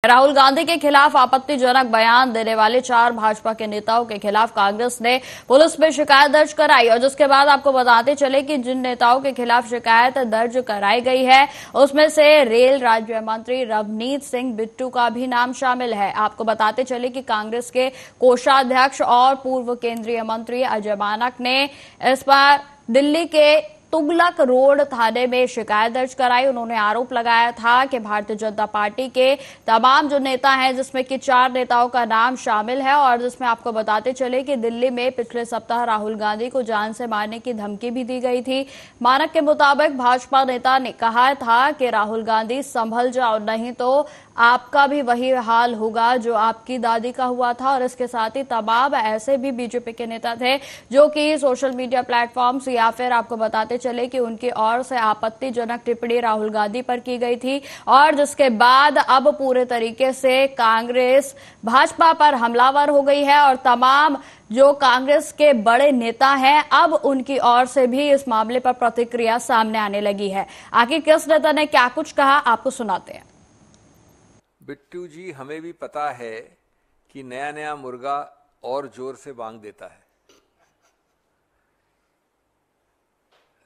राहुल गांधी के खिलाफ आपत्तिजनक बयान देने वाले 4 भाजपा के नेताओं के खिलाफ कांग्रेस ने पुलिस में शिकायत दर्ज कराई और जिसके बाद आपको बताते चले कि जिन नेताओं के खिलाफ शिकायत दर्ज कराई गई है उसमें से रेल राज्य मंत्री रवनीत सिंह बिट्टू का भी नाम शामिल है। आपको बताते चले कि कांग्रेस के कोषाध्यक्ष और पूर्व केंद्रीय मंत्री अजय माकन ने इस बार दिल्ली के तुगलक रोड थाने में शिकायत दर्ज कराई। उन्होंने आरोप लगाया था कि भारतीय जनता पार्टी के तमाम जो नेता हैं, जिसमें कि 4 नेताओं का नाम शामिल है और जिसमें आपको बताते चले कि दिल्ली में पिछले सप्ताह राहुल गांधी को जान से मारने की धमकी भी दी गई थी। मानक के मुताबिक भाजपा नेता ने कहा था कि राहुल गांधी संभल जाओ, नहीं तो आपका भी वही हाल होगा जो आपकी दादी का हुआ था। और इसके साथ ही तमाम ऐसे भी बीजेपी के नेता थे जो कि सोशल मीडिया प्लेटफॉर्म्स या फिर आपको बताते चले कि उनकी ओर से आपत्तिजनक टिप्पणी राहुल गांधी पर की गई थी और जिसके बाद अब पूरे तरीके से कांग्रेस भाजपा पर हमलावर हो गई है और तमाम जो कांग्रेस के बड़े नेता हैं अब उनकी ओर से भी इस मामले पर प्रतिक्रिया सामने आने लगी है। आखिर किस नेता ने क्या कुछ कहा, आपको सुनाते हैं। बिट्टू जी, हमें भी पता है कि नया नया मुर्गा और जोर से बांग देता है।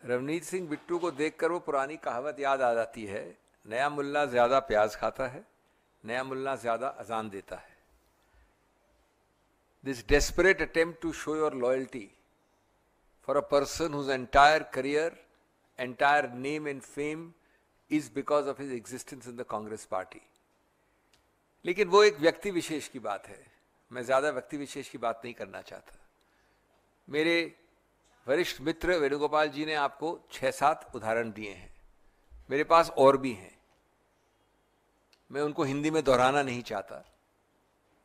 रवनीत सिंह बिट्टू को देखकर वो पुरानी कहावत याद आ जाती है, नया मुल्ला ज्यादा प्याज खाता है, नया मुल्ला ज्यादा अजान देता है। This desperate attempt to show your loyalty for a person whose entire career, entire name and fame is because of his existence in the Congress party. लेकिन वो एक व्यक्ति विशेष की बात है, मैं ज्यादा व्यक्ति विशेष की बात नहीं करना चाहता। मेरे वरिष्ठ मित्र वेणुगोपाल जी ने आपको 6-7 उदाहरण दिए हैं, मेरे पास और भी हैं, मैं उनको हिंदी में दोहराना नहीं चाहता,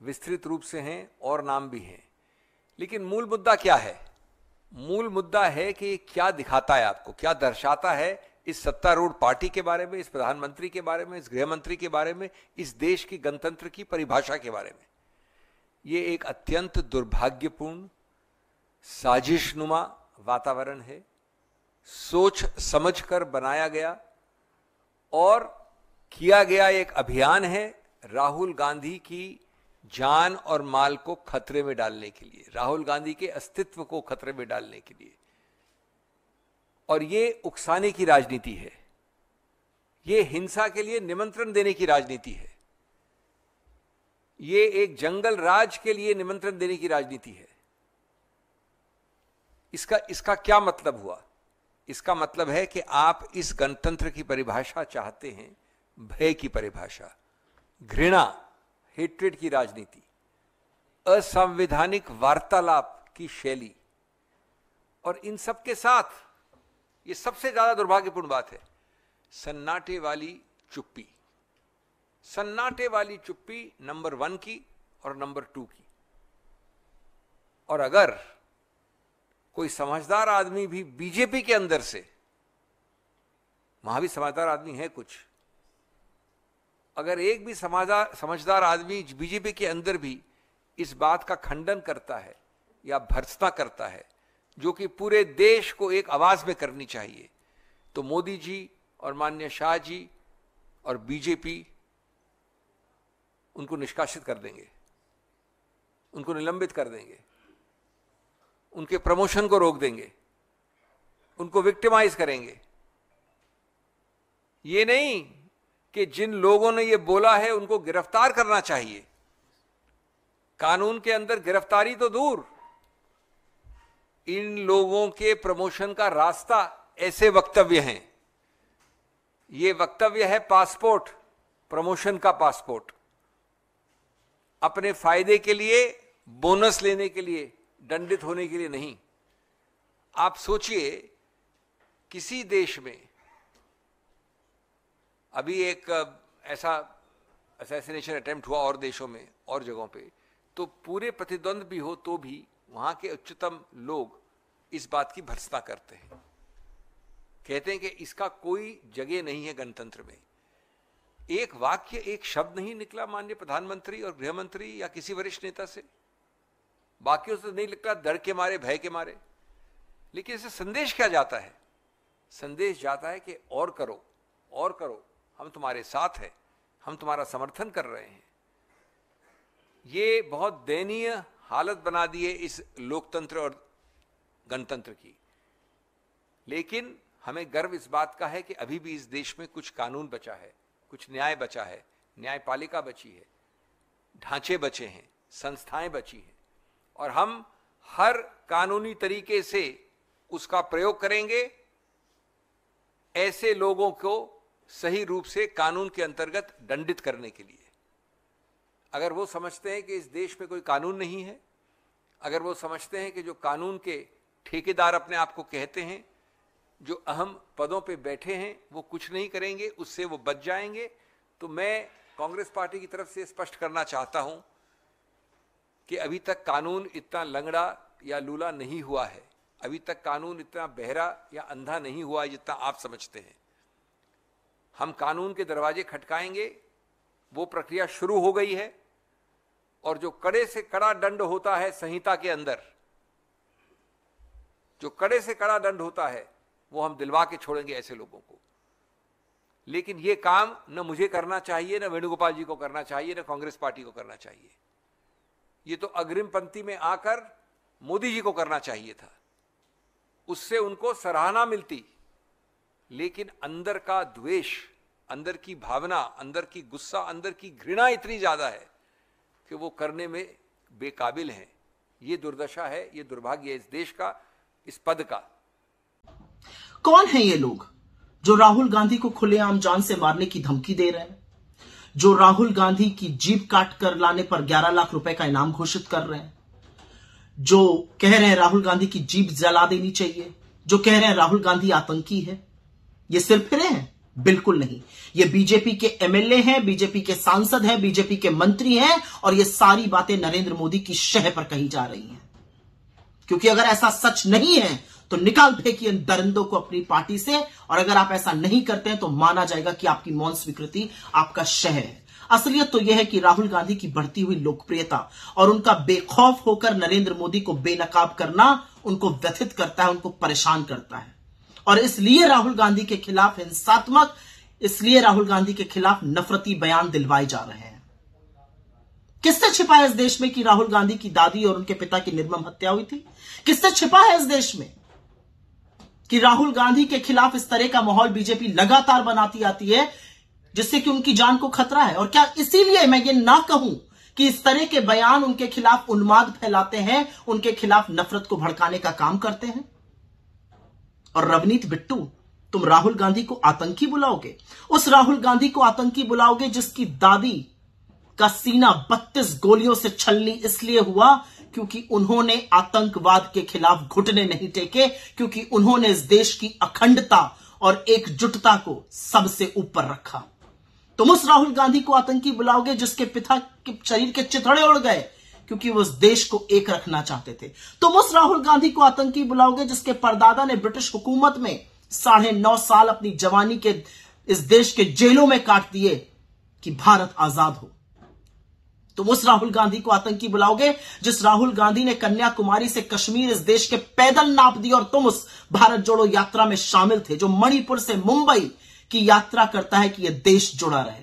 विस्तृत रूप से हैं और नाम भी हैं। लेकिन मूल मुद्दा क्या है? मूल मुद्दा है कि क्या दिखाता है आपको, क्या दर्शाता है इस सत्तारूढ़ पार्टी के बारे में, इस प्रधानमंत्री के बारे में, इस गृह मंत्री के बारे में, इस देश की गणतंत्र की परिभाषा के बारे में। ये एक अत्यंत दुर्भाग्यपूर्ण साजिशनुमा वातावरण है, सोच समझकर बनाया गया और किया गया एक अभियान है राहुल गांधी की जान और माल को खतरे में डालने के लिए, राहुल गांधी के अस्तित्व को खतरे में डालने के लिए। और ये उकसाने की राजनीति है, ये हिंसा के लिए निमंत्रण देने की राजनीति है, ये एक जंगल राज के लिए निमंत्रण देने की राजनीति है। इसका क्या मतलब हुआ? इसका मतलब है कि आप इस गणतंत्र की परिभाषा चाहते हैं, भय की परिभाषा, घृणा, हेट्रेड की राजनीति, असंवैधानिक वार्तालाप की शैली। और इन सब के साथ ये सबसे ज्यादा दुर्भाग्यपूर्ण बात है, सन्नाटे वाली चुप्पी। सन्नाटे वाली चुप्पी नंबर 1 की और नंबर 2 की। और अगर कोई समझदार आदमी भी बीजेपी के अंदर से, वहां भी समझदार आदमी है कुछ, अगर एक भी समझदार आदमी बीजेपी के अंदर भी इस बात का खंडन करता है या भर्त्सना करता है, जो कि पूरे देश को एक आवाज में करनी चाहिए, तो मोदी जी और माननीय शाह जी और बीजेपी उनको निष्कासित कर देंगे, उनको निलंबित कर देंगे, उनके प्रमोशन को रोक देंगे, उनको विक्टिमाइज करेंगे। ये नहीं कि जिन लोगों ने ये बोला है उनको गिरफ्तार करना चाहिए, कानून के अंदर गिरफ्तारी तो दूर, इन लोगों के प्रमोशन का रास्ता ऐसे वक्तव्य हैं। ये वक्तव्य है पासपोर्ट, प्रमोशन का पासपोर्ट, अपने फायदे के लिए, बोनस लेने के लिए, दंडित होने के लिए नहीं। आप सोचिए, किसी देश में अभी एक ऐसा असैसिनेशन अटेम्प्ट हुआ और देशों में और जगहों पे, तो पूरे प्रतिद्वंद भी हो तो भी वहां के उच्चतम लोग इस बात की भर्त्सना करते हैं, कहते हैं कि इसका कोई जगह नहीं है गणतंत्र में। एक वाक्य, एक शब्द नहीं निकला माननीय प्रधानमंत्री और गृह मंत्री या किसी वरिष्ठ नेता से, बाकियों से नहीं निकला, डर के मारे, भय के मारे। लेकिन इससे संदेश क्या जाता है? संदेश जाता है कि और करो, और करो, हम तुम्हारे साथ हैं, हम तुम्हारा समर्थन कर रहे हैं। ये बहुत दयनीय हालत बना दी है इस लोकतंत्र और गणतंत्र की। लेकिन हमें गर्व इस बात का है कि अभी भी इस देश में कुछ कानून बचा है, कुछ न्याय बचा है, न्यायपालिका बची है, ढांचे बचे हैं, संस्थाएं बची हैं, और हम हर कानूनी तरीके से उसका प्रयोग करेंगे ऐसे लोगों को सही रूप से कानून के अंतर्गत दंडित करने के लिए। अगर वो समझते हैं कि इस देश में कोई कानून नहीं है, अगर वो समझते हैं कि जो कानून के ठेकेदार अपने आप को कहते हैं, जो अहम पदों पे बैठे हैं, वो कुछ नहीं करेंगे, उससे वो बच जाएंगे, तो मैं कांग्रेस पार्टी की तरफ से स्पष्ट करना चाहता हूं कि अभी तक कानून इतना लंगड़ा या लूला नहीं हुआ है, अभी तक कानून इतना बहरा या अंधा नहीं हुआ है जितना आप समझते हैं। हम कानून के दरवाजे खटकाएंगे, वो प्रक्रिया शुरू हो गई है, और जो कड़े से कड़ा दंड होता है संहिता के अंदर, जो कड़े से कड़ा दंड होता है, वो हम दिलवा के छोड़ेंगे ऐसे लोगों को। लेकिन ये काम न मुझे करना चाहिए, न वेणुगोपाल जी को करना चाहिए, न कांग्रेस पार्टी को करना चाहिए। ये तो अग्रिम पंक्ति में आकर मोदी जी को करना चाहिए था, उससे उनको सराहना मिलती। लेकिन अंदर का द्वेष, अंदर की भावना, अंदर की गुस्सा, अंदर की घृणा इतनी ज्यादा है कि वो करने में बेकाबिल हैं। ये दुर्दशा है, ये दुर्भाग्य है इस देश का, इस पद का। कौन है ये लोग जो राहुल गांधी को खुलेआम जान से मारने की धमकी दे रहे हैं, जो राहुल गांधी की जीभ काट कर लाने पर 11 लाख रुपए का इनाम घोषित कर रहे हैं, जो कह रहे हैं राहुल गांधी की जीभ जला देनी चाहिए, जो कह रहे हैं राहुल गांधी आतंकी है? ये सिर्फ फिरे हैं? बिल्कुल नहीं। ये बीजेपी के एमएलए हैं, बीजेपी के सांसद हैं, बीजेपी के मंत्री हैं, और ये सारी बातें नरेंद्र मोदी की शह पर कही जा रही हैं। क्योंकि अगर ऐसा सच नहीं है तो निकाल फेंकिए इन दरिंदों को अपनी पार्टी से, और अगर आप ऐसा नहीं करते हैं तो माना जाएगा कि आपकी मौन स्वीकृति आपका शह है। असलियत तो यह है कि राहुल गांधी की बढ़ती हुई लोकप्रियता और उनका बेखौफ होकर नरेंद्र मोदी को बेनकाब करना उनको व्यथित करता है, उनको परेशान करता है, और इसलिए राहुल गांधी के खिलाफ हिंसात्मक, इसलिए राहुल गांधी के खिलाफ नफरती बयान दिलवाए जा रहे हैं। किससे छिपा है इस देश में कि राहुल गांधी की दादी और उनके पिता की निर्मम हत्या हुई थी? किससे छिपा है इस देश में कि राहुल गांधी के खिलाफ इस तरह का माहौल बीजेपी लगातार बनाती आती है जिससे कि उनकी जान को खतरा है? और क्या इसीलिए मैं ये ना कहूं कि इस तरह के बयान उनके खिलाफ उन्माद फैलाते हैं, उनके खिलाफ नफरत को भड़काने का काम करते हैं? और रवनीत बिट्टू, तुम राहुल गांधी को आतंकी बुलाओगे? उस राहुल गांधी को आतंकी बुलाओगे जिसकी दादी का सीना 32 गोलियों से छलनी इसलिए हुआ क्योंकि उन्होंने आतंकवाद के खिलाफ घुटने नहीं टेके, क्योंकि उन्होंने इस देश की अखंडता और एकजुटता को सबसे ऊपर रखा। तुम उस राहुल गांधी को आतंकी बुलाओगे जिसके पिता के शरीर के चिथड़े उड़ गए क्योंकि वो उस देश को एक रखना चाहते थे। तुम उस राहुल गांधी को आतंकी बुलाओगे जिसके परदादा ने ब्रिटिश हुकूमत में 9.5 साल अपनी जवानी के इस देश के जेलों में काट दिए कि भारत आजाद हो। तुम उस राहुल गांधी को आतंकी बुलाओगे जिस राहुल गांधी ने कन्याकुमारी से कश्मीर इस देश के पैदल नाप दी, और तुम उस भारत जोड़ो यात्रा में शामिल थे जो मणिपुर से मुंबई की यात्रा करता है कि यह देश जुड़ा रहे।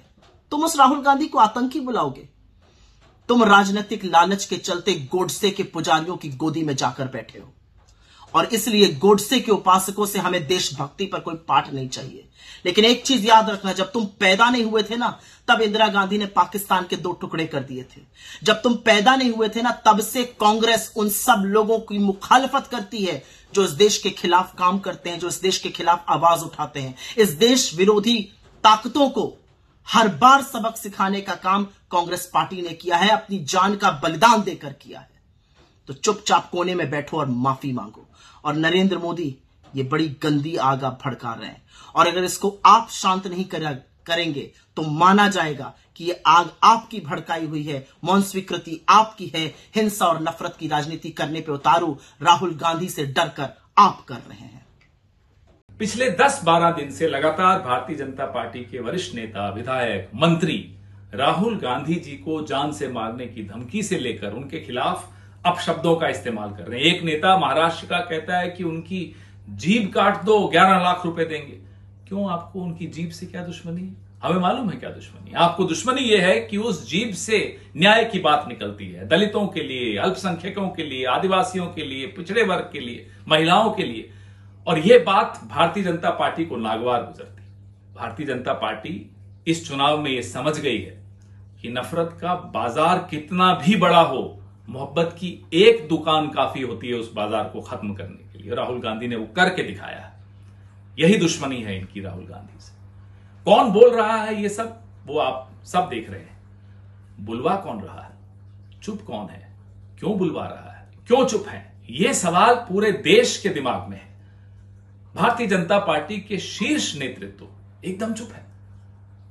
तुम उस राहुल गांधी को आतंकी बुलाओगे? तुम राजनीतिक लालच के चलते गोडसे के पुजारियों की गोदी में जाकर बैठे हो, और इसलिए गोडसे के उपासकों से हमें देशभक्ति पर कोई पाठ नहीं चाहिए। लेकिन एक चीज याद रखना, जब तुम पैदा नहीं हुए थे ना, तब इंदिरा गांधी ने पाकिस्तान के 2 टुकड़े कर दिए थे। जब तुम पैदा नहीं हुए थे ना, तब से कांग्रेस उन सब लोगों की मुखालफत करती है जो इस देश के खिलाफ काम करते हैं, जो इस देश के खिलाफ आवाज उठाते हैं। इस देश विरोधी ताकतों को हर बार सबक सिखाने का काम कांग्रेस पार्टी ने किया है, अपनी जान का बलिदान देकर किया है। तो चुपचाप कोने में बैठो और माफी मांगो। और नरेंद्र मोदी ये बड़ी गंदी आग आप भड़का रहे हैं, और अगर इसको आप शांत नहीं करेंगे तो माना जाएगा कि ये आग आपकी भड़काई हुई है, मौन स्वीकृति आपकी है, हिंसा और नफरत की राजनीति करने पे उतारू राहुल गांधी से डरकर आप कर रहे हैं। पिछले 10-12 दिन से लगातार भारतीय जनता पार्टी के वरिष्ठ नेता, विधायक, मंत्री राहुल गांधी जी को जान से मारने की धमकी से लेकर उनके खिलाफ अपशब्दों का इस्तेमाल कर रहे हैं। एक नेता महाराष्ट्र का कहता है कि उनकी जीभ काट दो, 11 लाख रुपए देंगे। क्यों? आपको उनकी जीभ से क्या दुश्मनी है? हमें मालूम है क्या दुश्मनी। आपको दुश्मनी यह है कि उस जीभ से न्याय की बात निकलती है, दलितों के लिए, अल्पसंख्यकों के लिए, आदिवासियों के लिए, पिछड़े वर्ग के लिए, महिलाओं के लिए। और यह बात भारतीय जनता पार्टी को नागवार गुजरती। भारतीय जनता पार्टी इस चुनाव में यह समझ गई है कि नफरत का बाजार कितना भी बड़ा हो, मोहब्बत की एक दुकान काफी होती है उस बाजार को खत्म करने के लिए। राहुल गांधी ने वो करके दिखाया है। यही दुश्मनी है इनकी राहुल गांधी से। कौन बोल रहा है ये सब, वो आप सब देख रहे हैं। बुलवा कौन रहा है, चुप कौन है, क्यों बुलवा रहा है, क्यों चुप है, ये सवाल पूरे देश के दिमाग में है। भारतीय जनता पार्टी के शीर्ष नेतृत्व एकदम चुप है।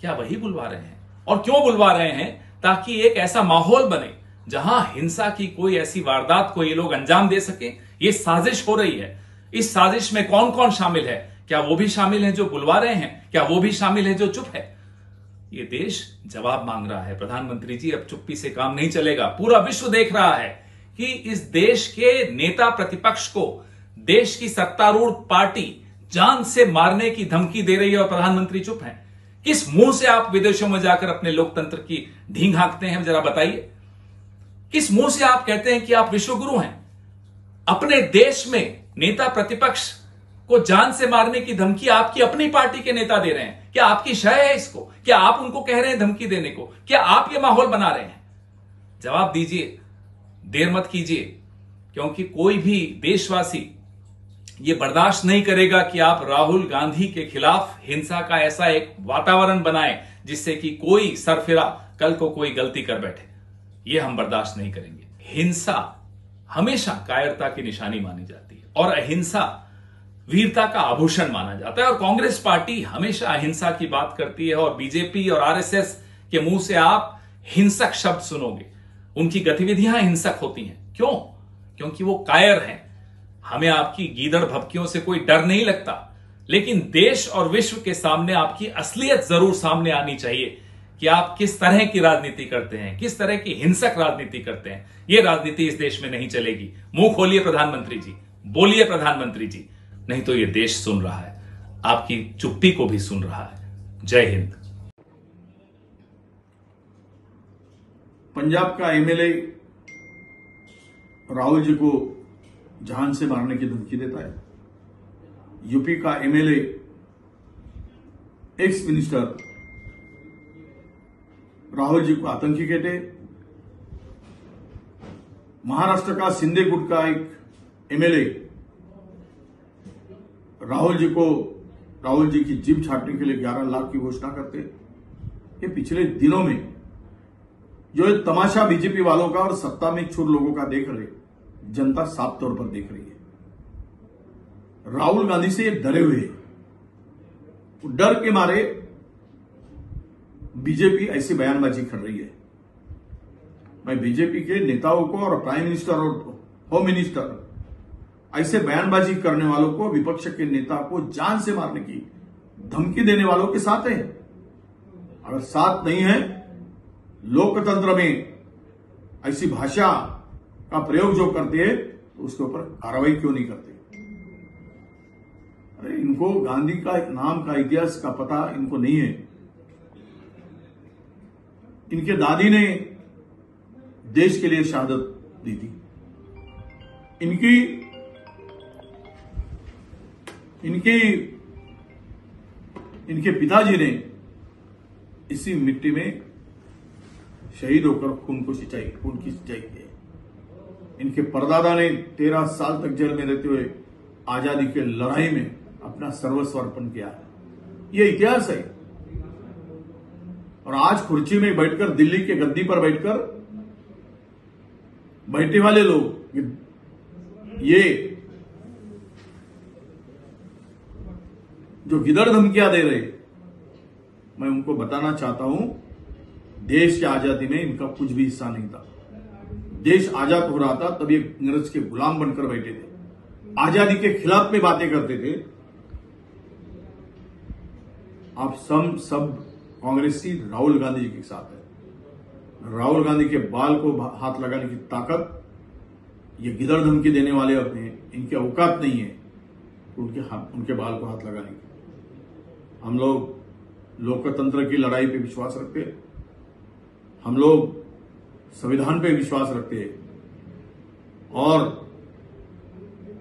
क्या वही बुलवा रहे हैं? और क्यों बुलवा रहे हैं? ताकि एक ऐसा माहौल बने जहां हिंसा की कोई ऐसी वारदात को ये लोग अंजाम दे सके। ये साजिश हो रही है। इस साजिश में कौन कौन शामिल है? क्या वो भी शामिल है जो बुलवा रहे हैं? क्या वो भी शामिल है जो चुप है? ये देश जवाब मांग रहा है। प्रधानमंत्री जी, अब चुप्पी से काम नहीं चलेगा। पूरा विश्व देख रहा है कि इस देश के नेता प्रतिपक्ष को देश की सत्तारूढ़ पार्टी जान से मारने की धमकी दे रही है और प्रधानमंत्री चुप हैं। किस मुंह से आप विदेशों में जाकर अपने लोकतंत्र की ढींग हाँकते हैं, जरा बताइए। किस मुंह से आप कहते हैं कि आप विश्वगुरु हैं? अपने देश में नेता प्रतिपक्ष को जान से मारने की धमकी आपकी अपनी पार्टी के नेता दे रहे हैं। क्या आपकी शय है इसको? क्या आप उनको कह रहे हैं धमकी देने को? क्या आप ये माहौल बना रहे हैं? जवाब दीजिए, देर मत कीजिए, क्योंकि कोई भी देशवासी ये बर्दाश्त नहीं करेगा कि आप राहुल गांधी के खिलाफ हिंसा का ऐसा एक वातावरण बनाएं जिससे कि कोई सरफिरा कल को कोई गलती कर बैठे। ये हम बर्दाश्त नहीं करेंगे। हिंसा हमेशा कायरता की निशानी मानी जाती है और अहिंसा वीरता का आभूषण माना जाता है। और कांग्रेस पार्टी हमेशा अहिंसा की बात करती है और बीजेपी और आरएसएस के मुंह से आप हिंसक शब्द सुनोगे। उनकी गतिविधियां हिंसक होती हैं। क्यों? क्योंकि वो कायर हैं। हमें आपकी गीदड़ भभकियों से कोई डर नहीं लगता, लेकिन देश और विश्व के सामने आपकी असलियत जरूर सामने आनी चाहिए कि आप किस तरह की राजनीति करते हैं, किस तरह की हिंसक राजनीति करते हैं। यह राजनीति इस देश में नहीं चलेगी। मुंह खोलिए प्रधानमंत्री जी, बोलिए प्रधानमंत्री जी, नहीं तो यह देश सुन रहा है, आपकी चुप्पी को भी सुन रहा है। जय हिंद। पंजाब का एमएलए राहुल जी को जान से मारने की धमकी देता है। यूपी का MLA ex minister Rahul ji को आतंकी कहते। महाराष्ट्र का शिंदे गुट का एक एमएलए राहुल जी की जीभ छाटने के लिए 11 लाख की घोषणा करते। ये पिछले दिनों में जो एक तमाशा बीजेपी वालों का और सत्ता में छुर लोगों का देख रहे, जनता साफ तौर पर देख रही है। राहुल गांधी से ये डरे हुए हैं। डर के मारे बीजेपी ऐसी बयानबाजी कर रही है। मैं बीजेपी के नेताओं को और प्राइम मिनिस्टर और होम मिनिस्टर ऐसे बयानबाजी करने वालों को, विपक्ष के नेता को जान से मारने की धमकी देने वालों के साथ है। अगर साथ नहीं है, लोकतंत्र में ऐसी भाषा का प्रयोग जो करते हैं तो उसके ऊपर कार्रवाई क्यों नहीं करते? अरे इनको गांधी का नाम का इतिहास का पता इनको नहीं है। इनके दादी ने देश के लिए शहादत दी थी। इनके पिताजी ने इसी मिट्टी में शहीद होकर खून की सिंचाई की है। इनके परदादा ने 13 साल तक जेल में रहते हुए आजादी के लड़ाई में अपना सर्वस्व अर्पण किया है। ये इतिहास है। और आज कुर्सी में बैठकर, दिल्ली के गद्दी पर बैठकर बैठे वाले लोग ये जो गिदड़ धमकियां दे रहे, मैं उनको बताना चाहता हूं, देश की आजादी में इनका कुछ भी हिस्सा नहीं था। देश आजाद हो रहा था तब ये इंग्रज के गुलाम बनकर बैठे थे, आजादी के खिलाफ में बातें करते थे। आप सब कांग्रेसी राहुल गांधी जी के साथ है। राहुल गांधी के बाल को हाथ लगाने की ताकत ये गिदड़ धमकी देने वाले अपने, इनकी औकात नहीं है उनके बाल को हाथ लगाने की। हम लोग लोकतंत्र की लड़ाई पे विश्वास रखते हैं, हम लोग संविधान पे विश्वास रखते हैं और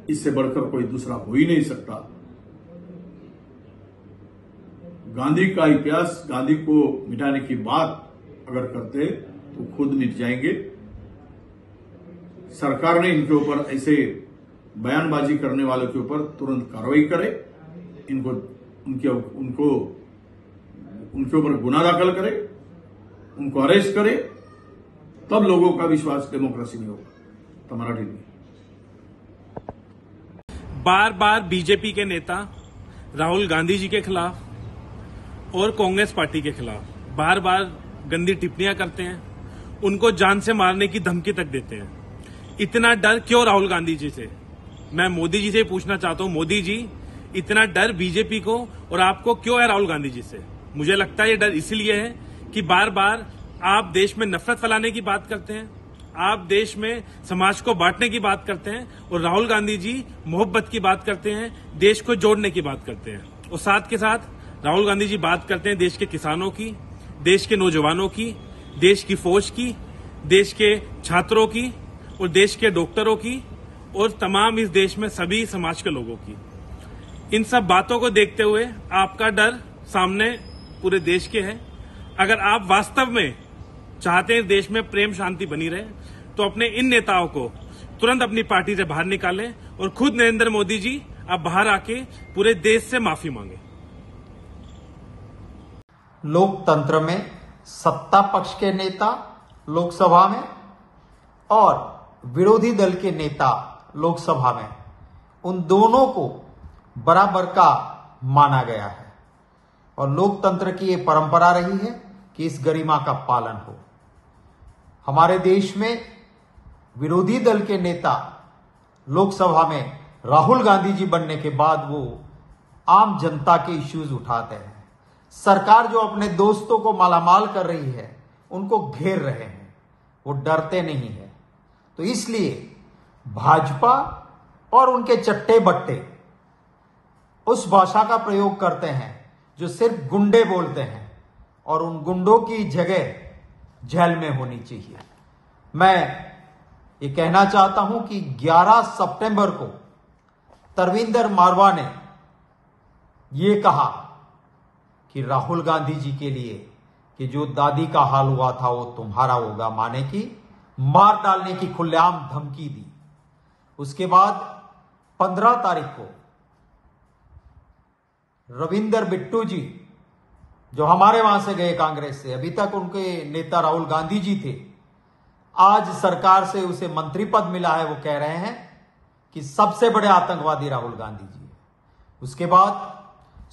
इससे बढ़कर कोई दूसरा हो ही नहीं सकता। गांधी का इतिहास, गांधी को मिटाने की बात अगर करते तो खुद मिट जाएंगे। सरकार ने इनके ऊपर ऐसे बयानबाजी करने वालों के ऊपर तुरंत कार्रवाई करे, उनके ऊपर गुनाह दाखिल करे, उनको अरेस्ट करे, तब लोगों का विश्वास डेमोक्रेसी में होगा। तो मराठी में बार बार बीजेपी के नेता राहुल गांधी जी के खिलाफ और कांग्रेस पार्टी के खिलाफ बार बार गंदी टिप्पणियां करते हैं, उनको जान से मारने की धमकी तक देते हैं। इतना डर क्यों राहुल गांधी जी से? मैं मोदी जी से पूछना चाहता हूं, मोदी जी इतना डर बीजेपी को और आपको क्यों है राहुल गांधी जी से? मुझे लगता है ये डर इसीलिए है कि बार बार आप देश में नफरत फैलाने की बात करते हैं, आप देश में समाज को बांटने की बात करते हैं और राहुल गांधी जी मोहब्बत की बात करते हैं, देश को जोड़ने की बात करते हैं। और साथ के साथ राहुल गांधी जी बात करते हैं देश के किसानों की, देश के नौजवानों की, देश की फौज की, देश के छात्रों की और देश के डॉक्टरों की और तमाम इस देश में सभी समाज के लोगों की। इन सब बातों को देखते हुए आपका डर सामने पूरे देश के है। अगर आप वास्तव में चाहते हैं देश में प्रेम शांति बनी रहे तो अपने इन नेताओं को तुरंत अपनी पार्टी से बाहर निकालें और खुद नरेंद्र मोदी जी अब बाहर आके पूरे देश से माफी मांगे। लोकतंत्र में सत्ता पक्ष के नेता लोकसभा में और विरोधी दल के नेता लोकसभा में, उन दोनों को बराबर का माना गया है और लोकतंत्र की ये परंपरा रही है कि इस गरिमा का पालन हो। हमारे देश में विरोधी दल के नेता लोकसभा में राहुल गांधी जी बनने के बाद वो आम जनता के इश्यूज उठाते हैं। सरकार जो अपने दोस्तों को मालामाल कर रही है उनको घेर रहे हैं, वो डरते नहीं है। तो इसलिए भाजपा और उनके चट्टे बट्टे उस भाषा का प्रयोग करते हैं जो सिर्फ गुंडे बोलते हैं और उन गुंडों की जगह जेल में होनी चाहिए। मैं ये कहना चाहता हूं कि 11 सितंबर को तरविंदर मारवा ने ये कहा कि राहुल गांधी जी के लिए कि जो दादी का हाल हुआ था वो तुम्हारा होगा, माने कि मार डालने की खुलेआम धमकी दी। उसके बाद 15 तारीख को रविंदर बिट्टू जी जो हमारे वहां से गए कांग्रेस से, अभी तक उनके नेता राहुल गांधी जी थे, आज सरकार से उसे मंत्री पद मिला है, वो कह रहे हैं कि सबसे बड़े आतंकवादी राहुल गांधी जी। उसके बाद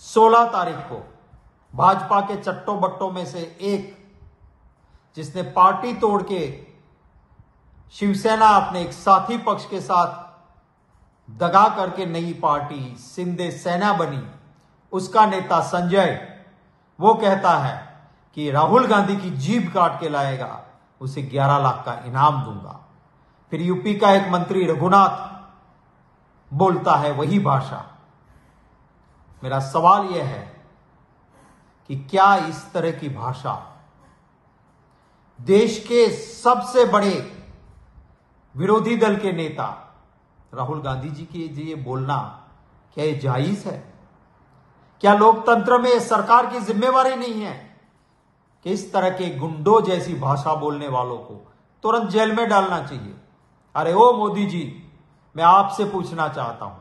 16 तारीख को भाजपा के चट्टो बट्टों में से एक जिसने पार्टी तोड़ के शिवसेना अपने एक साथी पक्ष के साथ दगा करके नई पार्टी शिंदे सेना बनी, उसका नेता संजय वो कहता है कि राहुल गांधी की जीभ काट के लाएगा, उसे 11 लाख का इनाम दूंगा। फिर यूपी का एक मंत्री रघुनाथ बोलता है वही भाषा। मेरा सवाल यह है कि क्या इस तरह की भाषा देश के सबसे बड़े विरोधी दल के नेता राहुल गांधी जी के लिए बोलना क्या ये जायज है? क्या लोकतंत्र में सरकार की जिम्मेवारी नहीं है कि इस तरह के गुंडों जैसी भाषा बोलने वालों को तुरंत जेल में डालना चाहिए? अरे ओ मोदी जी, मैं आपसे पूछना चाहता हूं,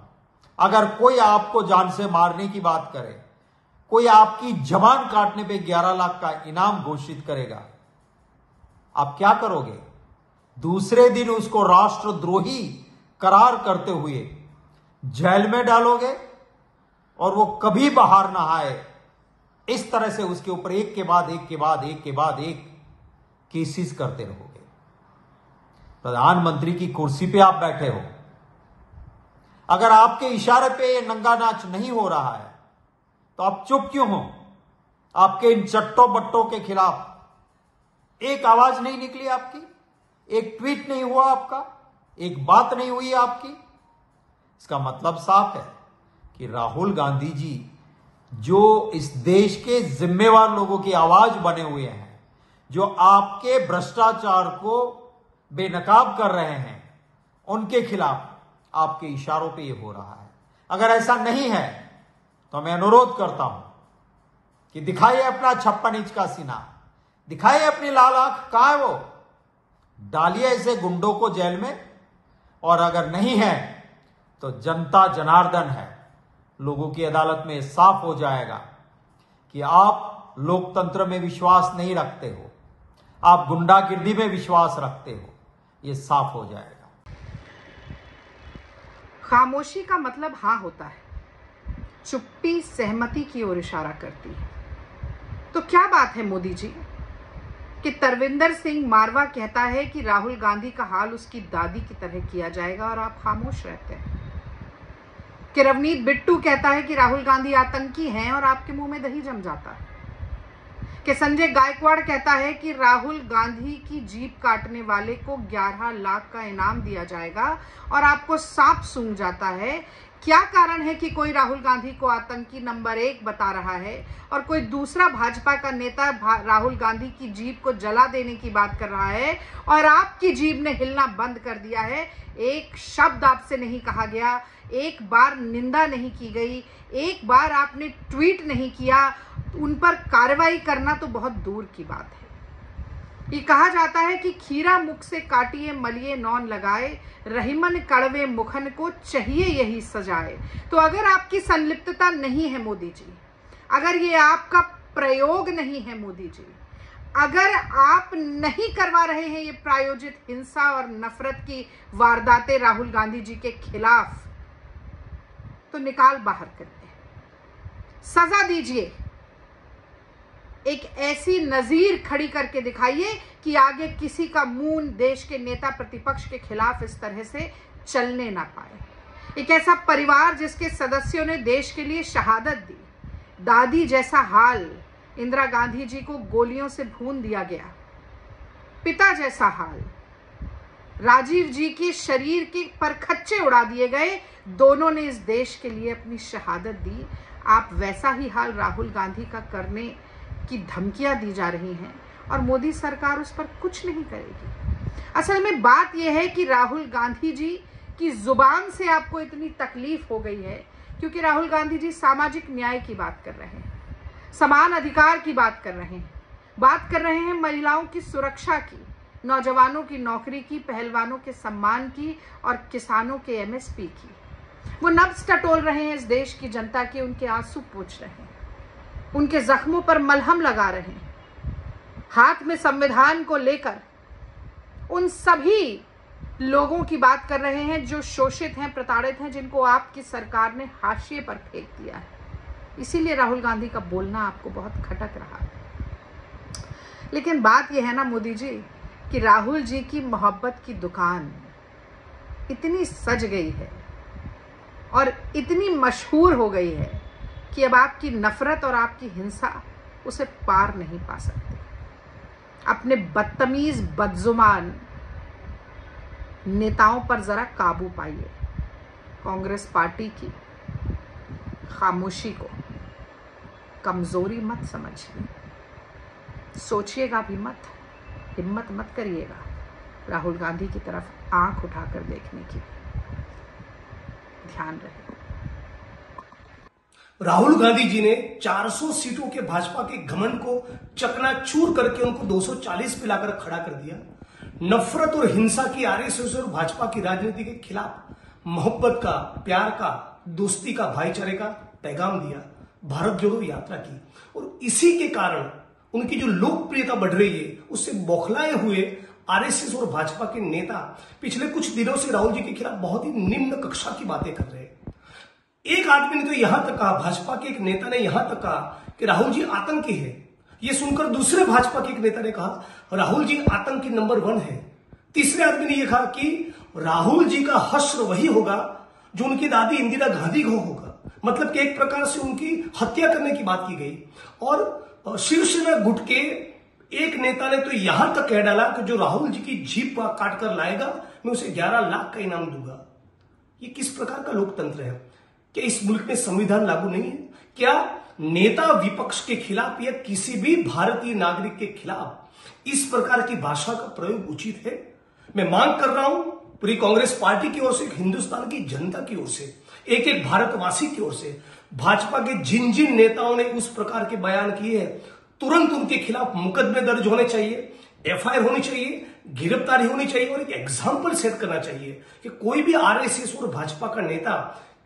अगर कोई आपको जान से मारने की बात करे, कोई आपकी जबान काटने पे 11 लाख का इनाम घोषित करेगा, आप क्या करोगे? दूसरे दिन उसको राष्ट्रद्रोही करार करते हुए जेल में डालोगे और वो कभी बाहर ना आए। इस तरह से उसके ऊपर एक के बाद एक केसेस करते रहोगे। प्रधानमंत्री की कुर्सी पे आप बैठे हो, अगर आपके इशारे पे ये नंगा नाच नहीं हो रहा है तो आप चुप क्यों हो? आपके इन चट्टो बट्टों के खिलाफ एक आवाज नहीं निकली आपकी, एक ट्वीट नहीं हुआ आपका, एक बात नहीं हुई आपकी। इसका मतलब साफ है कि राहुल गांधी जी जो इस देश के जिम्मेवार लोगों की आवाज बने हुए हैं, जो आपके भ्रष्टाचार को बेनकाब कर रहे हैं, उनके खिलाफ आपके इशारों पे ये हो रहा है। अगर ऐसा नहीं है तो मैं अनुरोध करता हूं कि दिखाइए अपना 56 इंच का सीना, दिखाइए अपनी लाल आंख, कहां है वो, डालिए ऐसे गुंडों को जेल में। और अगर नहीं है तो जनता जनार्दन है, लोगों की अदालत में साफ हो जाएगा कि आप लोकतंत्र में विश्वास नहीं रखते हो, आप गुंडागिर्दी में विश्वास रखते हो, ये साफ हो जाएगा। खामोशी का मतलब हाँ होता है, चुप्पी सहमति की ओर इशारा करती है। तो क्या बात है मोदी जी कि तरविंदर सिंह मारवा कहता है कि राहुल गांधी का हाल उसकी दादी की तरह किया जाएगा और आप खामोश रहते हैं, कि रवनीत बिट्टू कहता है कि राहुल गांधी आतंकी हैं और आपके मुंह में दही जम जाता है, कि संजय गायकवाड़ कहता है कि राहुल गांधी की जीभ काटने वाले को 11 लाख का इनाम दिया जाएगा और आपको सांप सूंघ जाता है। क्या कारण है कि कोई राहुल गांधी को आतंकी नंबर 1 बता रहा है और कोई दूसरा भाजपा का नेता राहुल गांधी की जीभ को जला देने की बात कर रहा है और आपकी जीभ ने हिलना बंद कर दिया है? एक शब्द आपसे नहीं कहा गया, एक बार निंदा नहीं की गई, एक बार आपने ट्वीट नहीं किया, उन पर कार्रवाई करना तो बहुत दूर की बात है। ये कहा जाता है कि खीरा मुख से काटिए मलिए नौन लगाए, रहीमन कड़वे मुखन को चाहिए यही सजाए। तो अगर आपकी संलिप्तता नहीं है मोदी जी, अगर ये आपका प्रयोग नहीं है मोदी जी, अगर आप नहीं करवा रहे हैं ये प्रायोजित हिंसा और नफरत की वारदातें राहुल गांधी जी के खिलाफ, तो निकाल बाहर करते हैं, सजा दीजिए, एक ऐसी नजीर खड़ी करके दिखाइए कि आगे किसी का मुंह देश के नेता प्रतिपक्ष के खिलाफ इस तरह से चलने ना पाए। एक ऐसा परिवार जिसके सदस्यों ने देश के लिए शहादत दी, दादी जैसा हाल, इंदिरा गांधी जी को गोलियों से भून दिया गया, पिता जैसा हाल, राजीव जी के शरीर के पर खच्चे उड़ा दिए गए, दोनों ने इस देश के लिए अपनी शहादत दी। आप वैसा ही हाल राहुल गांधी का करने की धमकियां दी जा रही हैं और मोदी सरकार उस पर कुछ नहीं करेगी। असल में बात यह है कि राहुल गांधी जी की जुबान से आपको इतनी तकलीफ हो गई है क्योंकि राहुल गांधी जी सामाजिक न्याय की बात कर रहे हैं, समान अधिकार की बात कर रहे हैं महिलाओं की सुरक्षा की, नौजवानों की नौकरी की, पहलवानों के सम्मान की और किसानों के एमएसपी की। वो नब्ज टटोल रहे हैं इस देश की जनता के, उनके आंसू पोंछ रहे हैं, उनके जख्मों पर मलहम लगा रहे हैं, हाथ में संविधान को लेकर उन सभी लोगों की बात कर रहे हैं जो शोषित हैं, प्रताड़ित हैं, जिनको आपकी सरकार ने हाशिए पर फेंक दिया है। इसीलिए राहुल गांधी का बोलना आपको बहुत खटक रहा है। लेकिन बात यह है ना मोदी जी कि राहुल जी की मोहब्बत की दुकान इतनी सज गई है और इतनी मशहूर हो गई है कि अब आपकी नफरत और आपकी हिंसा उसे पार नहीं पा सकती। अपने बदतमीज बदजुबान नेताओं पर जरा काबू पाइए। कांग्रेस पार्टी की खामोशी को कमजोरी मत समझिए, सोचिएगा भी मत, हिम्मत मत करिएगा राहुल गांधी की तरफ आंख उठाकर देखने की। ध्यान रहे। राहुल गांधी जी ने 400 सीटों के भाजपा के घमंड को चकनाचूर करके उनको 240 पे लाकर खड़ा कर दिया। नफरत और हिंसा की आरएसएस और भाजपा की राजनीति के खिलाफ मोहब्बत का, प्यार का, दोस्ती का, भाईचारे का पैगाम दिया, भारत जोड़ो यात्रा की। और इसी के कारण उनकी जो लोकप्रियता बढ़ रही है उससे बौखलाए हुए आरएसएस और भाजपा के नेता पिछले कुछ दिनों से राहुल जी के खिलाफ बहुत ही निम्न कक्षा की बातें कर रहे हैं। एक आदमी ने तो यहां तक कहा, भाजपा के एक नेता ने यहां तक कहा कि राहुल जी आतंकी है। यह सुनकर दूसरे भाजपा के एक नेता ने कहा राहुल जी आतंकी नंबर 1 है। तीसरे आदमी ने यह कहा कि राहुल जी का हश्र वही होगा जो उनकी दादी इंदिरा गांधी को होगा। मतलब कि एक प्रकार से उनकी हत्या करने की बात की गई। और शिवसेना गुट के एक नेता ने तो यहां तक कह डाला कि जो राहुल जी की जीभ काट कर लाएगा मैं उसे 11 लाख का इनाम दूंगा। ये किस प्रकार का लोकतंत्र है? क्या इस मुल्क में संविधान लागू नहीं है? क्या नेता विपक्ष के खिलाफ या किसी भी भारतीय नागरिक के खिलाफ इस प्रकार की भाषा का प्रयोग उचित है? मैं मांग कर रहा हूं पूरी कांग्रेस पार्टी की ओर से, हिंदुस्तान की जनता की ओर से, एक एक भारतवासी की ओर से, भाजपा के जिन जिन नेताओं ने उस प्रकार के बयान किए हैं तुरंत उनके खिलाफ मुकदमे दर्ज होने चाहिए, एफआईआर होनी चाहिए, गिरफ्तारी होनी चाहिए और एक एग्जाम्पल सेट करना चाहिए कि कोई भी आरएसएस और भाजपा का नेता